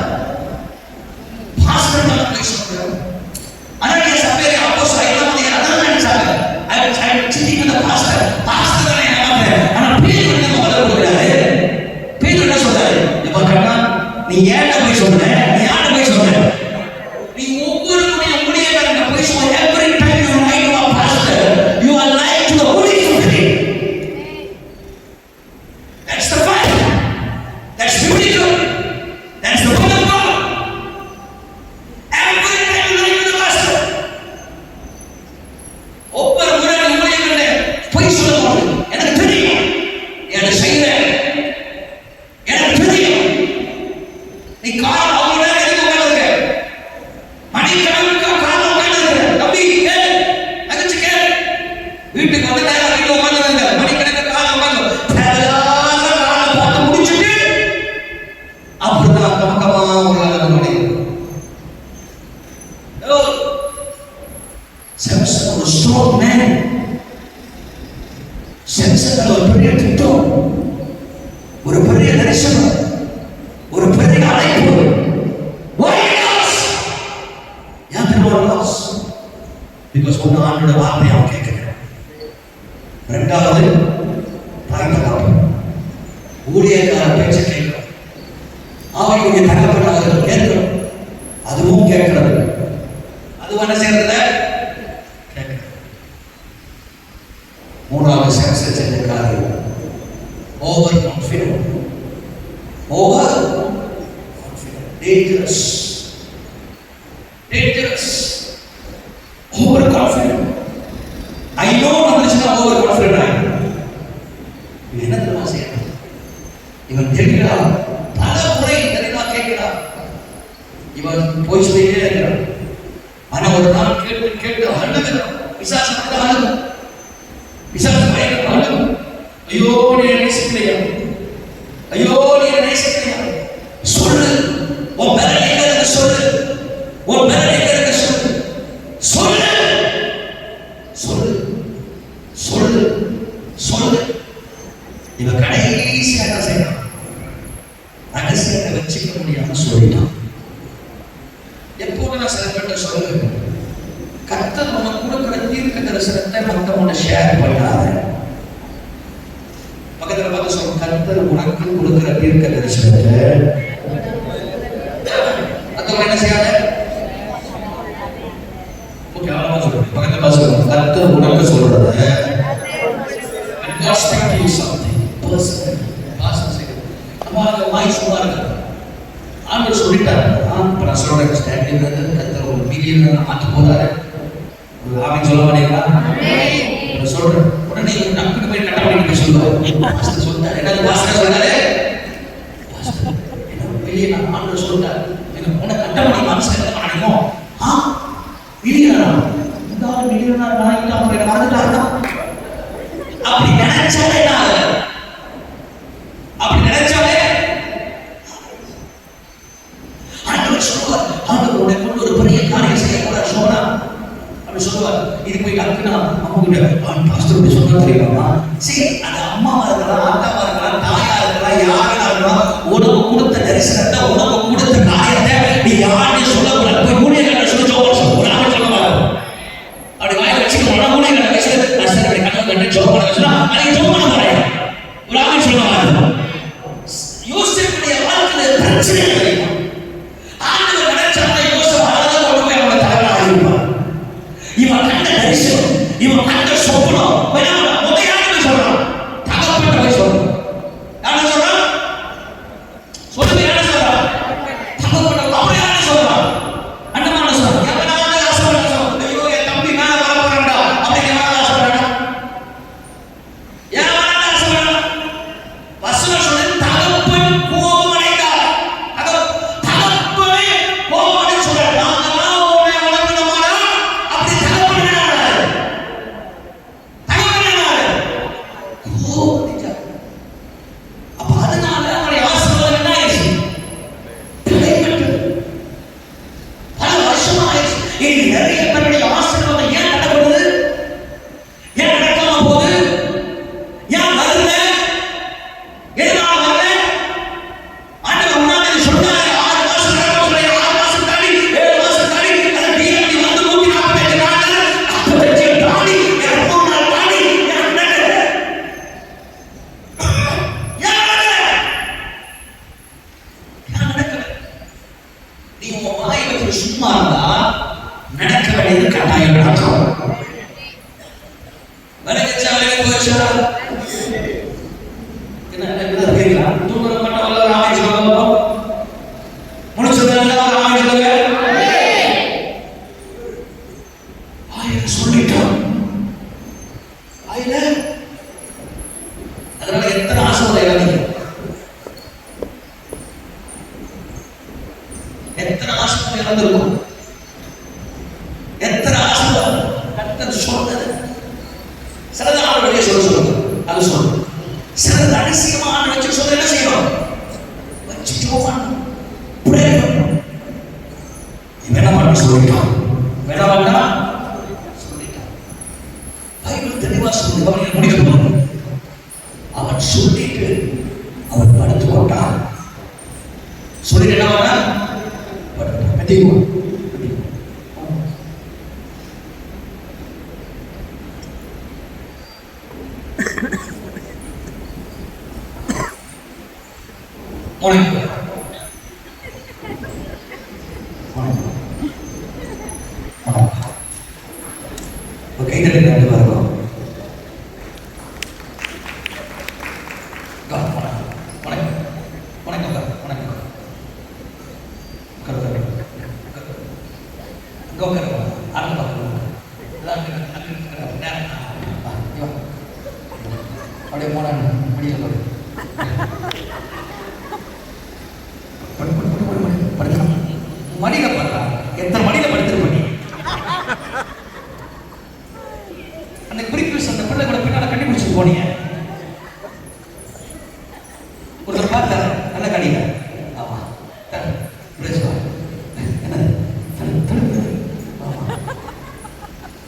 பாஸ்டர் மேல போய் சொல்றாரு. அன்னைக்கு சபையில அப்போஸ்தலர் எல்லாம் அதான் நினைச்சாங்க. I cheating with the pastor. Pastor தான் ஏமாத்தாரு. ஆனா பேதுரு என்ன பதில் கொடுக்கிறாரு? பேதுரு என்ன சொல்றாரு? எப்பா கண்ணா, நீ ஏன்டா போய் சொல்ற? நீ யார்ட்ட போய் சொல்ற? நீ ஒவ்வொரு முறையும் ஊழியக்காரன் போய் சொல்ற. Every time you lie to a pastor, you are lying to the Holy Spirit. That's the fact. That's biblical. That's the word of God. Every time you lie to the pastor, ஒவ்வொரு முறை ஊழியக்காரன் போய் சொல்லுவாங்க. எனக்கு தெரியும் என்ன செய்யறேன், எனக்கு தெரியும். நீ காரணம் அவங்க எதுக்கு உட்கார்ந்து மணிக்கணக்கா காரணம் உட்கார்ந்து தம்பி கேள், தங்கச்சி கேள். வீட்டுக்கு வந்து நேரம் வீட்டுல உட்கார்ந்து மணிக்கணக்கா காரணம் உட்கார்ந்து தேவையான காரணம் பார்த்து முடிச்சுட்டு அப்படிதான் தமக்கமா உள்ளாத மணி. செம்சன் ஒரு ஸ்ட்ராங் மேன். செம்சன் ஒரு பெரிய திட்டம், ஒரு பெரிய தரிசனம், ஒரு பெரிய அழைப்பு. பிகாஸ் ஒன்று ஆண்டோட வார்த்தையை அவன் கேட்கிறேன். ரெண்டாவது தாய் தகப்பன் ஊழியக்கார பேச்சை கேட்கிறோம். அவனுடைய தகப்பனாக கேட்கிறோம். அதுவும் கேட்கிறது. அது என்ன செய்யறதுல dangerous. Over confident. I know வந்துச்சுன்னா over confident ஆயிடும். என்ன தெரியுமா செய்யணும்? இவன் கேட்கிறா, பல முறை தெரியுமா கேட்கிறா, இவன் போய் சொல்லிட்டே இருக்கிறான். ஆனா ஒரு நாள் கேட்டு கேட்டு அழுகிறான். பிசாசு அழுகிறான். பிசாசு பயங்கர ஐயோ நீ நேசிக்கலையா, ஐயோ நீ நேசிக்கலையா, சொல்லு உன் பலனை சொல்லு, உன் பலனை சொல்லு, சொல்லு சொல்லு சொல்லு சொல்லு. இவ கடைசியா என்ன செய்யறான்? ரகசியத்தை வச்சுக்க முடியாம சொல்லிட்டான். எப்போது நான் சில பேர்ட்ட சொல்லுவேன், கர்த்தர் உனக்கு கொடுக்கிற தீர்க்க தரிசனத்தை மற்றவங்க ஷேர் பண்ணாத. பக்கத்துல பார்த்து சொல்லுங்க, கர்த்தர் உனக்கு கொடுக்கிற தீர்க்க தரிசனத்தை மற்றவங்க என்ன செய்யாத. ஓகே, அவ்வளவு சொல்லுங்க. பக்கத்துல பார்த்து சொல்லுங்க, கர்த்தர் உனக்கு சொல்றத ஆண்டு சொல்லிட்டாரு. இப்ப நான் சொல்றேன், ஸ்டாண்டிங் கர்த்தர் ஒரு மில்லியன் மாற்ற போறாரு. ஒரு ஆவி சொல்ல மாட்டீங்களா? சொல்றேன். உடனே டக்குனு போய் கட்ட பண்ணி சொல்லுவாரு. சொல்லிட்டாரு, என்ன பாஸ்டர் சொன்னாரு, மில்லியன் ஆண்டு சொல்லிட்டாரு. உனக்கு கட்ட பண்ணி மனசு என்ன பண்ணணும்? மில்லியனா இந்த மில்லியனா வாங்கிட்டு அவங்க மறந்துட்டாருன்னா அப்படி நினைச்சாலே அப்படி நினைச்சாலே ஆண்டவர் சொல்லுவார், ஆண்டவர் உனக்கு கொண்டு ஒரு பெரிய காரியம் செய்யக்கூடாது சோனா அப்படி சொல்லுவார். இது போய் டக்குனா அம்மா கிட்ட பாஸ்டர் சொல்ல தெரியுமா? சரி, அது அம்மாவா இருக்கலாம், அக்காவா இருக்கலாம், தாயா இருக்கலாம், யாரா இருக்கலாம், உனக்கு கொடுத்த தரிசனத்தை, உனக்கு கொடுத்த காரியத்தை நீ யாருன்னு சொல்லக்கூடாது. போய் ஊழியர்களை சொல்லி ஒரு ஆள் சொல்ல மாட்டோம். அப்படி வாயை வச்சுக்க உன ஊழியர்களை வச்சு அப்படி கண்ணு கண்டு ஜோம் பண்ண சொன்னா அன்னைக்கு ஜோம் பண்ண போறேன். ஒரு ஆள் சொல்ல மாட்டோம். யோசிக்கக்கூடிய வாழ்க்கையில பிரச்சனை கிடைக்கும். ஆண்டவர் நினைச்சாலே யோசிச்சு அழகாக கொண்டு போய் அவனை தலைவராக இருப்பார். இவன் கண்ட தரிசனம், இவன் கண்ட சொப்பனம் முதலாவது சொல்றான். தகப்பட்ட போய் சொல்றான். யாரு சொல்றான்? சொல்லுங்க, யாரு சொல்றான்? தகப்பட்ட அவரை யாரு சொல்றான்? அண்ணமான சொல்றான். எவனாவது ஆசைப்பட சொல்றான், ஐயோ என் தம்பி மேல வர போறான்டா அப்படின்னு எவனாவது ஆசைப்படுறானா? எவனாவது ஆசைப்படுறானா? வசனம் சொல்லுது, தகப்பன் கோபமடைந்தார். தகப்பனே கோபமடை சொல்றார். நாங்கெல்லாம் உன்னை வளர்க்கணுமானா அப்படி தகப்பன் என்ன கோபமடைந்தார். அப்ப அதனால அவனுடைய ஆசீர்வாதம் என்ன ஆயிடுச்சு? கிடைப்பட்டது. பல வருஷமா ஆயிடுச்சு. இனி நிறைய பேருடைய ஆசீர்வாதம் ஏன் நடக்குது? ஏன் நடக்காம போகுது? ஏன் வரல? எதனால வரல? ஆண்டவர் முன்னாடி சொன்னாரு, 6 மாசம் நடக்கும் சொல்லி 6 மாசம் தாண்டி 7 மாசம் தாண்டி அந்த டிஎம்டி வந்து 145 நாட்கள் 45 தாண்டி 200 நாள் தாண்டி ஏன் நடக்கல? ஏன் நடக்கல? நீ உன் வாயை வச்சு சும்மா இருந்தா நடக்க வேண்டியது கட்டாயம் நடக்கும். விலகிச்சா விலகி போச்சா? என்ன கேட்கலா? தூங்குற மட்டும் வல்ல ராமே சொல்லுங்க. முடிச்சதுனால ராமே சொல்லுங்க. ஆயிரம் சொல்லிட்டோம். ஆயிரம் அதனால எத்தனை ஆசை இறங்குது, எத்தனை ஆசை இறந்திருக்கும், எத்தனை ஆசை கர்த்தர் சொன்னது. சிலது ஆண்டு வெளியே சொல்லுங்க, அது சொல்லுங்க. சிலது அதிசயமா ஆண்டு வச்சு சொல்ல என்ன செய்யணும்? வச்சு ஜோமான் ப்ரே பண்ணணும். வேணா பண்ண சொல்லிட்டான், வேணா பண்ணா சொல்லிட்டான். பைபிள் தெளிவா சொல்லுது. அவனை முடிக்கணும். அவன் சொல்லிட்டு அவன் படுத்து கொண்டான். சொல்லிட்டு என்ன பண்ணா? படுத்து மெதிக்குவான். உட்காருவா அண்ணன் பார்க்கணும் அப்படியே போனாங்க மடியில் போடு படுக்கலாம் மடியில் படுறான் எத்தனை மடியில் படுத்துருப்ப நீ அந்த குறிப்பிட்ட அந்த பிள்ளை கூட பின்னால கண்டுபிடிச்சு போனீங்க ஒருத்தர் பார்த்தாரு நல்ல கடிங்க ஆமா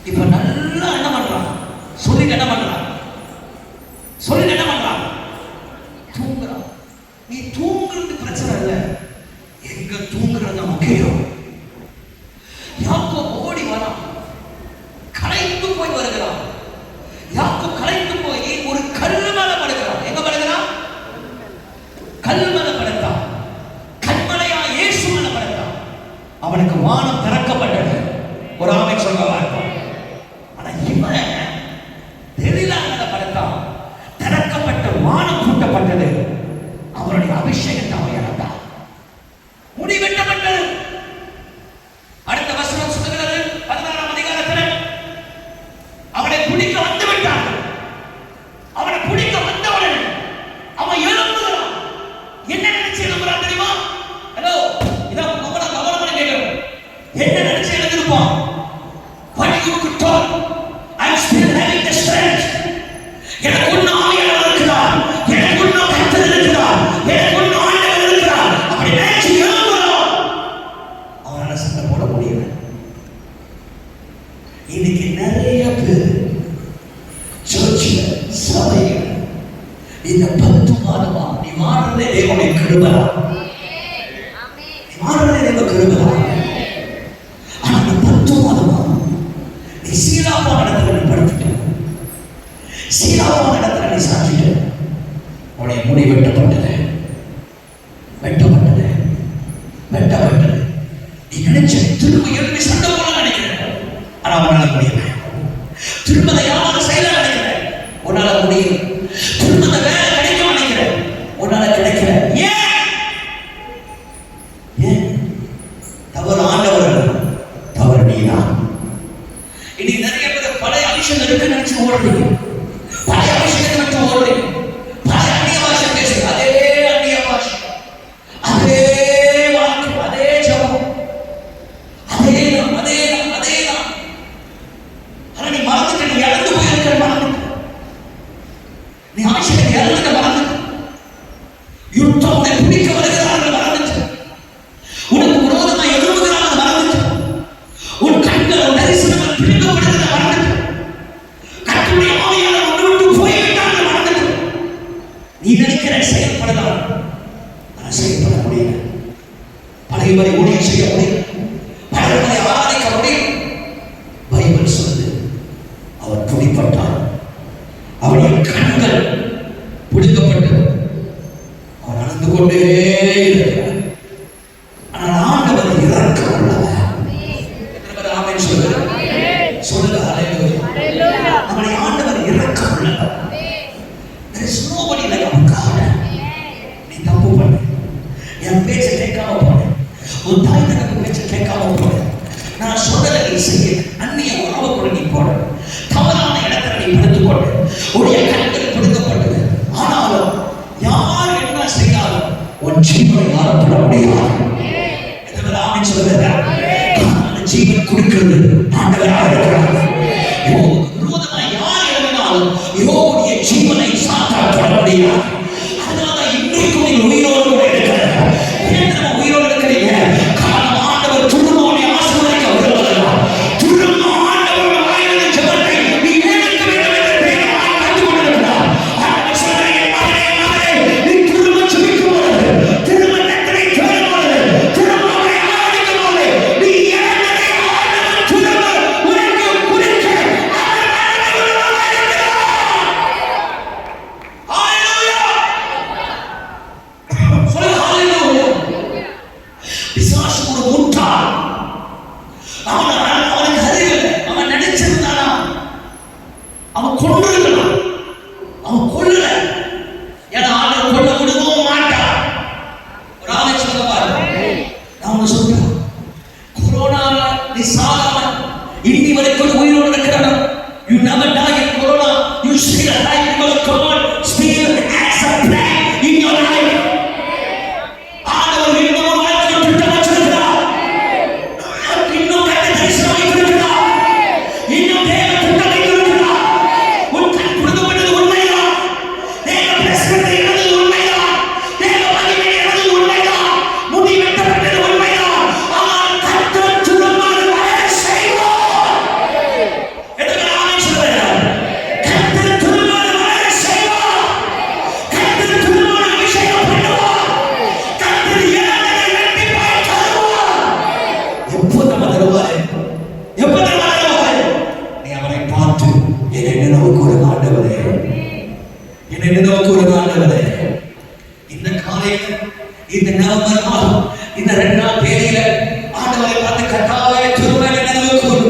இப்ப நல்லா என்ன பண்றான் சொல்லிட்டு என்ன பண்றான் தூங்குறான் நீ தூங்குறது பிரச்சனை இல்லை எங்க தூங்குறது முக்கியம் யாக்கோபு ஓடி வரான் களைத்து போய் வருகிறான் யாக்கோபு களைத்து போய் ஒரு கல்லு மேல படுக்கிறான் எங்க படுக்கிறான் கல்லு மேல படுத்தான் கண்மலையா இயேசு மேல படுத்தான் அவனுக்கு வானம் திறக்கப்பட்டது ஒரு ஆமை சொல்றவா இருக்கும் ஆனா இவன் தெரியல படுத்தான் திறக்கப்பட்ட வானம் கூட்டப்பட்டது அவருடைய அபிஷேகத்தை அவன் இழந்தான் முடி வெட்டப்பட்டது அடுத்த வசனம் சொல்லுகிறது 16ஆம் அதிகாரத்தில் அவனை பிடிக்க வந்து விட்டார்கள் அவனை பிடிக்க வந்தவுடன் அவன் எழும்புகிறான் என்ன நினைச்சு எழும்புறான் தெரியுமா ஹலோ இதான் கவனம் கேட்கணும் என்ன நினைச்சு எழுந்திருப்பான் what you could talk I'm still having the strength எனக்கு ஒன்னும் ஆவியானவர் இருக்கிறார் எனக்கு ஒன்னும் கர்த்தர் இருக்கிறார் எனக்கு ஒன்னும் ஆண்டவர் இருக்கிறார் அப்படி நினைச்சு எழும்புகிறான் அவனால சண்டை போட முடியல இன்னைக்கு நிறைய பேர் சர்ச்சில் சபையில் இந்த 10 மாதமா நீ மாறுறதே தேவனுடைய கிருபை நீ மாறுறதே தேவ கிருபை ஆனா அந்த 10 மாதமா நீ சீலாப்பா இடத்துல நீ படுத்துட்ட சீலாப்பா இடத்துல நீ சாட்சிட்ட உன்னை முடி வெட்டப்பட்டது நீ நினைச்ச திரும்ப எழுப்பி சண்டை போல நினைக்கிற ஆனா உன்னால முடியல திரும்ப யாரும் செய்யல நினைக்கிற உன்னால முடியல திரும்ப வேலை கிடைக்கும் நினைக்கிற உன்னால கிடைக்கல ஏன் தவறு ஆண்டவர் தவறு நீதான் இனி நிறைய பேர் பழைய அபிஷேகம் இருக்கு நினைச்சு ஓடுறீங்க பழைய அபிஷேகத்தை விட்டு ஓடுறீங்க பழைய அந்நிய பாஷை பேசுங்க அதே அந்நிய பாஷை அதே வாக்கு அதே ஜபம் அதேதான் ஆனா நீ மறந்துட்ட நீ இழந்து போயிருக்கிற மறந்துட்ட நீ அபிஷேகத்தை இழந்துட்ட மறந்துட்ட யுத்தம் உன்னை பிடிக்க வருகிறார்கள் மறந்துட்ட உனக்கு விரோதமா எழும்புகிறார்கள் மறந்துட்ட உன் கண்கள் தரிசனங்கள் பிடிக்கப்படுகிறத மறந்துட்ட கர்த்தருடைய ஆவியானவர் உன்னை விட்டு போய்விட்டார்கள் மறந்துட்ட நீ நினைக்கிற செயல்படலாம் ஆனா செயல்பட முடியல பழையபடி ஊழியம் செய்ய முடியல பழையபடி ஆராதிக்க முடியல பைபிள் சொல்லுது அவர் துடிப்பட்டார் அவருடைய கண்கள் பிடிக்கப்பட்டது அவன் நடந்து கொண்டே இருக்கிறார் ஆனால் ஆண்டவர் இரக்கம் உள்ளவர் ஆமென் சொல்லுங்க ஹல்லேலூயா நம்முடைய ஆண்டவர் இரக்கம் உள்ளவர் there is nobody like our God நீ தப்பு பண்ணு என் பேச்சை கேட்காம போன உன் தாய் தகப்பு பேச்சை கேட்காம போன நான் சொல்றதை நீ செய்ய அந்நிய உறவுக்குள்ள நீ போன தவறான இடத்துல நீ படுத்துக்கொண்டு உடைய கண்கள் பிடிக்கப்பட்டது ஆனாலும் யார் என்ன செய்தாலும் உன் ஜீவனை யாரும் தொட முடியாது ஆமென் சொல்லுங்க ஜீவன் கொடுக்கிறது ஆண்டவராக இருக்கிறார் விரோதமாக யார் எழுதினாலும் யோபுடைய ஜீவனை சாத்தான் தொட முடியாது அதனால இன்றைக்கும் நீ உயிரோடு கூட இருக்கிறார் ஏன் உயிரோடு இருக்கிறீங்க காரணம் ஆண்டவர் துருமோனை ஆசீர்வதிக்க வருவதெல்லாம் துருமோ ஆண்டவர் வாயிலிருந்து ஜெபத்தை நீ ஏற்க வேண்டும் என்று தேவனாய் கற்றுக் கொண்டிருக்கிறார் ஆண்டவர் சொல்றார் என் மகனே நீ துரும ஜெபிக்கும் போது திரும்ப நெத்தனை தேடும் போது திரும்ப அவரை ஆராதிக்கும் போது நீ இழந்ததை ஆண்டவர் திரும்ப உனக்கு குறிக்க அவர் மனதை உருவாக்குகிறார் இன்னி வரைக்கும் உயிரோடு இருக்கிறான். You never die in corona. You still alive because God still has a plan in your life. ஆண்டவர் இன்னும் வாழ்க்கை திட்டம் வச்சிருக்கிறார். இன்னும் கர்த்தர் தரிசனம் வைத்திருக்கிறார். இன்னும் தேவன் திட்டம் வைத்திருக்கிறார். உன் கண் கொடுக்கப்பட்டது உண்மைதான். தேவன் பிரசன்னத்தை இழந்தது உண்மைதான். தேவன் மகிமை இழந்தது உண்மைதான். முடி வெட்டப்பட்டது உண்மைதான். ஆனால் கர்த்தர் திரும்பவும் வர செய்வார். எத்தனை ஆமென் சொல்றாங்க? கர்த்தர் திரும்பவும் வர செய்வார். கர்த்தர் திரும்பவும் அபிஷேகம் பண்ணுவார். கர்த்தர் இழந்ததை இரட்டிப்பாய் தருவார். எப்போ நம்ம தருவார்? எப்போ தருவார்? நீ அவரை பார்த்து என்னை நினைவு கூறுங்க ஆண்டவரே, என்னை நினைவு கூறுங்க ஆண்டவரே. இந்த காலையில, இந்த நவம்பர் மாதம், இந்த 2ஆம் தேதியில ஆண்டவரை பார்த்து கட்டாய திரும்ப நினைவு கூறு.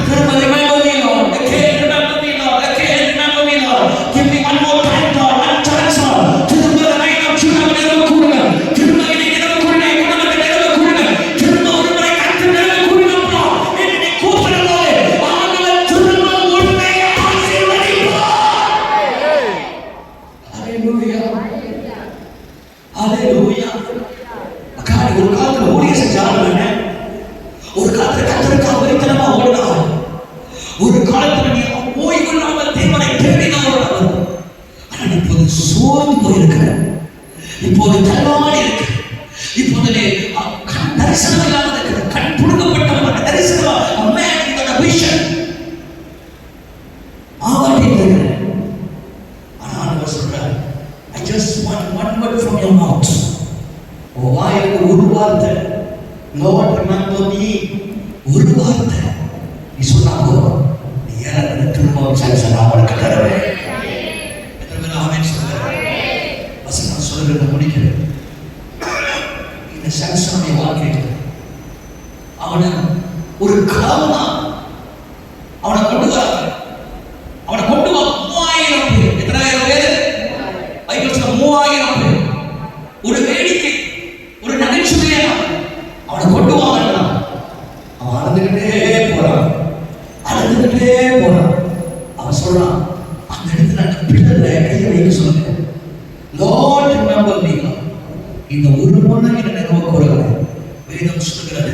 திரும்ப remember me, Lord. Again remember me, Lord. Again remember me, Lord. Give me one more time, Lord. One chance, Lord. திரும்ப night of Judah நினைவு கூறுங்க. திரும்ப என்னை நினைவு கூறுங்க. என் குடும்பத்தை நினைவு கூறுங்க. திரும்ப ஒரு முறை கர்த்தர் நினைவு கூறுங்கப்பா. என்னை கூப்பிடும்போது ஆண்டவர் திரும்ப உன்னை ஆசீர்வதிப்பார். Hallelujah. Hallelujah. அக்காடி ஒரு காலத்துல ஊழியம் செஞ்சாங்க. ஒரு காலத்துல கர்த்தருக்காக வெறித்தனமா ஓடினார். ஒரு காலத்துல நீ ஓய்வு இல்லாமல் தேவனை தேடினவர். ஆனால் இப்போது சோர்ந்து போயிருக்கிற, இப்போது தள்ளாடி இருக்கு, இப்போது நீ கண் தரிசனம் இல்லாமல் இருக்கிற, கண் புடுங்கப்பட்டவன் தரிசனம் விஷன் ஆவாட்டி இருக்கிற. ஆனால் ஆண்டவர் சொல்றார், I just want one word from your mouth. உன் வாயிலிருந்து ஒரு வார்த்தை, Lord remember me, ஒரு வார்த்தை நீ சொன்னா போதும், நீ ஏழை திரும்ப சான்ஸ் நான் உனக்கு தருவேன். எத்தனை பேர் ஆமென் சொல்றாங்க? வசனம் சொல்றது முடிக்கிறது. இந்த சான்ஸனுடைய வாழ்க்கையில் அவனை ஒரு கிராமமா அவனை கொண்டு வராங்க. அவனை கொண்டு வா 3000 பேர். எத்தனாயிரம் பேர்? பைபிள் சொல்ல 3000 பேர். ஒரு வேடிக்கை, ஒரு நகைச்சுவையா அவனை கொண்டு வாங்க. அவன் அழுதுகிட்டே போறான், அழுதுகிட்டே போறான். அவன் சொல்றான், அந்த இடத்துல அந்த பிள்ளை கையை வைக்க சொல்லுங்க, Lord remember me. இந்த ஒரு முறை என்ன நினைவு கூறுகிறேன். வேதம் சொல்லுகிறது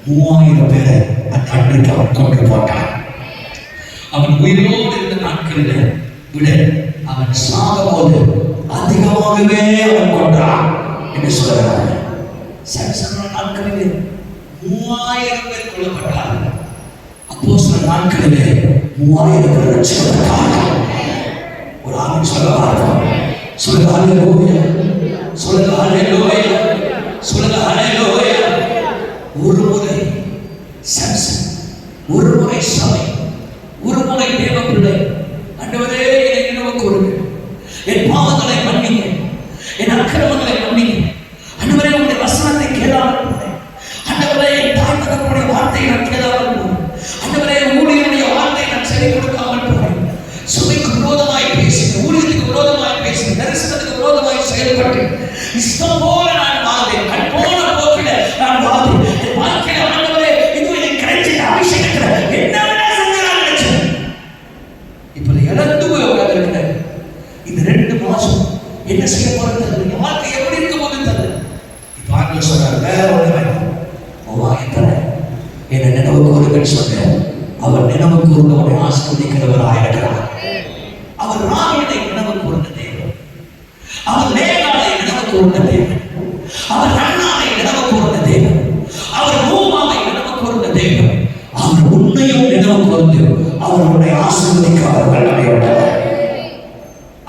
3000 பேரை அந்த அன்றைக்கு அவன் கொண்டு போட்டான். அவன் உயிரோடு இருந்த நாட்களில் விட அவன் சாகும்போது அதிகமாகவே அவன் கொண்டான் என்று சொல்கிறார். சம்சோன் நாட்களிலே 3000 பேர் கொல்லப்பட்டார்கள். அப்போஸ்தலர் நாட்களிலே 3000 பேர் ரட்சிக்கப்பட்டார்கள். ஒரு ஆமென் சொல்லுவார்கள். சொல்லுங்க ஹல்லேலூயா, சொல்லுங்க ஹல்லேலூயா, சொல்லுங்க ஹல்லேலூயா. ஒரு முறை சம்சன், ஒரு முறை சபை, ஒரு முறை தேவ பிள்ளை, ஆண்டவரே என்னை நினைவு கூறுங்க, என் பாவங்களை மன்னிங்க, என் அக்கிரமங்களை மன்னிங்க. ஆண்டவரே உங்களுடைய வசனத்தை கேளாமல் போனேன். ஆண்டவரே என் தாய் தகப்பனுடைய வார்த்தையை நான் கேளாமல் போனேன். ஆண்டவரே ஊழியருடைய வார்த்தையை நான் செவி கொடுக்காமல் போனேன். சுமைக்கு விரோதமாய் பேசினேன், ஊழியத்துக்கு விரோதமாய் பேசினேன், தரிசனத்துக்கு விரோதமாய் செயல்பட்டு இஷ்டம் போல நான் வாழ்ந்தேன். கண் போன போக்கில நான் வாழ்ந்தேன். என் வாழ்க்கையில ஆண்டவரே இது எனக்கு கிடைச்ச அபிஷேகத்துல என்ன செஞ்சாலும் நினைச்சேன். இப்ப இழந்து போய் உட்கார்ந்திருக்கிறேன். இந்த 2 மாசம் என்ன செய்ய போறது தெரியல. என் வாழ்க்கை எப்படி இருக்க போகுது தெரியல. இப்ப ஆண்டவர் சொல்றாரு, வேற ஒண்ணு வேண்டாம், வாங்கித்தரேன், என்னை நினைவு கூறுங்கன்னு சொன்னேன். அவர் நினைவு கூர்ந்தவனை ஆசீர்வதிக்கிறவராக இருக்கிறார். அவர் ராகினை நினைவு கூர்ந்த தேவன், அவர் லேகாலை நினைவு கூர்ந்த தேவன், அவர் அண்ணாவை நினைவு கூர்ந்த தேவன், அவர் ரூமாவை நினைவு கூர்ந்த தேவன். அவர் உன்னையும் நினைவு கூர்ந்து அவர் உன்னை ஆசீர்வதிக்க அவர் வல்லமையுள்ளவர்.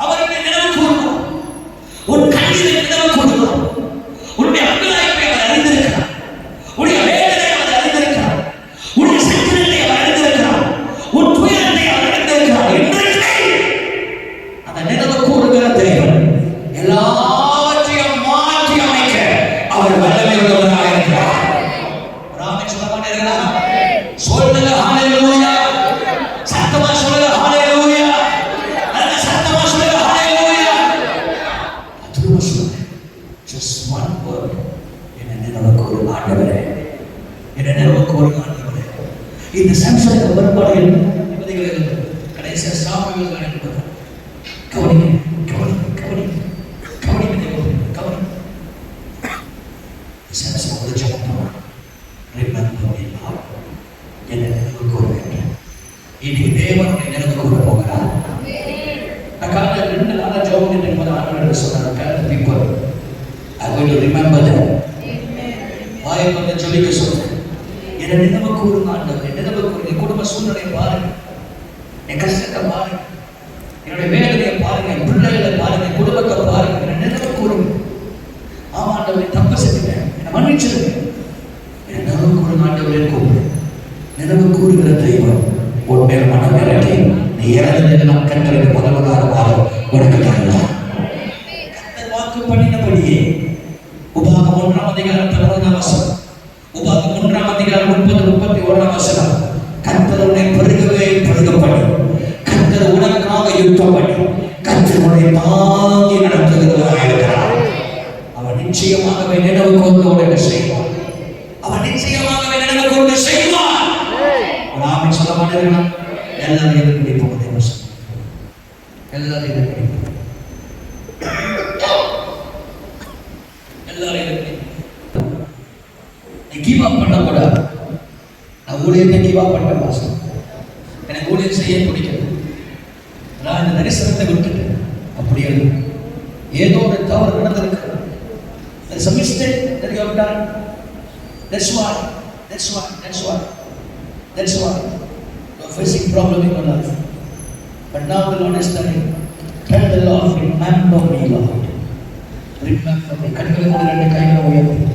அவர் உன்னை நினைவு கூர்ந்தார். உன் கண்ணீரை நினைவு கூர்ந்தார். உன்னுடைய அங்கலாய்ப்பை அவர் அறிந்திருக்கிறார். உன்னுடைய வேதனை அவர் அறிந்திருக்கிறார். உன்னுடைய சஞ்சலத்தை அவர் அறிந்திருக்கிறார். உன் துயரத்தை அவர் அறிந்திருக்கிறார். இன்றைக்கு அந்த நினைவு கூறுகிற தேவன் எல்லாவற்றையும் மாற்றி அமைக்க அவர் வல்லமையுள்ளவராக இருக்கிறார். ஆமென் சொல்ல மாட்டீங்களா? சொல்லுங்க ஹல்லேலூயா, சத்தமா சொல்லுங்க ஹல்லேலூயா. இந்த சாம்சனுக்கு வரும்பாடு என்ன கடைசியாக சாமுவேல் அனுப்புகிறார். கவனிங்க கவனிங்க கவனிங்க கவனிங்க கவனிங்க. சாம்சன் ஒரு ஜெபம் ரிமெம்பர் மீ லார்ட், என்னை நினைவு கூற வேண்டும். இன்னைக்கு தேவன் உன்னை நினைவு கூற போகிறார். நான் காலையில் 2 நாளாக ஜெபம் பண்ணிட்டு போது ஆண்டவர் சொன்னார், காலையில் people are going to remember them. வாயை வந்து ஜெபிக்க சொல்றேன். என்னை நினைவு கூறுங்க ஆண்டவரே, நினைவு கூறுங்க. என் குடும்ப சூழ்நிலையை பாருங்க, என் கஷ்டத்தை பாருங்க, என்னுடைய வேதனையை பாருங்க, என் பிள்ளைகளை பாருங்க, என் குடும்பத்தை பாருங்க, என்னை நினைவு கூறுங்க. ஆமா ஆண்டவரே, தப்பு செஞ்சுட்டேன், என்னை மன்னிச்சிருங்க. என்னை நினைவு கூறுங்க ஆண்டவரே கூப்பிடு. நினைவு கூறுகிற தெய்வம் உன் மேல் மனம் இறங்கி நீ இறந்ததெல்லாம் கற்றலுக்கு முதல்வதாக உனக்கு தரலாம். கர்த்தர் வாக்கு பண்ணினபடியே உபாகம் 1ஆம் அதிகாரம் 11ஆம் வசனம், உபாகம் 1ஆம் அதிகாரம் 30-31ஆம் வசனம், கர்த்தர் உன்னை பெருகவே பெருக பண்ணி, கர்த்தர் உனக்காக யுத்தம் பண்ணி, கர்த்தர் உன்னை தாங்கி நடத்துகிறவராக இருக்கிறார். அவன் நிச்சயமாகவே நினைவு கொண்டு உனக்கு செய்வான். அவன் நிச்சயமாகவே நினைவு கொண்டு செய்வான். ஆமென் சொல்ல மாட்டீங்களா? எல்லாரும் எதிர்ப்பு போகுது. எல்லாரும் எதிர்ப்பு கிவ் அப் பண்ணக்கூடாது. நான் ஊழியத்தை கிவ் அப் பண்ண மாசம் எனக்கு ஊழியம் செய்ய பிடிக்கிறது. நான் இந்த தரிசனத்தை விட்டுட்டேன். அப்படி ஏதோ ஒரு தவறு நடந்திருக்கு. There's a mistake that you have done. That's why you're facing problem in your life. But now the Lord is telling, tell the Lord, remember me, Lord. Remember me. கண்களை மூடி 2 கைகளை உயர்த்தி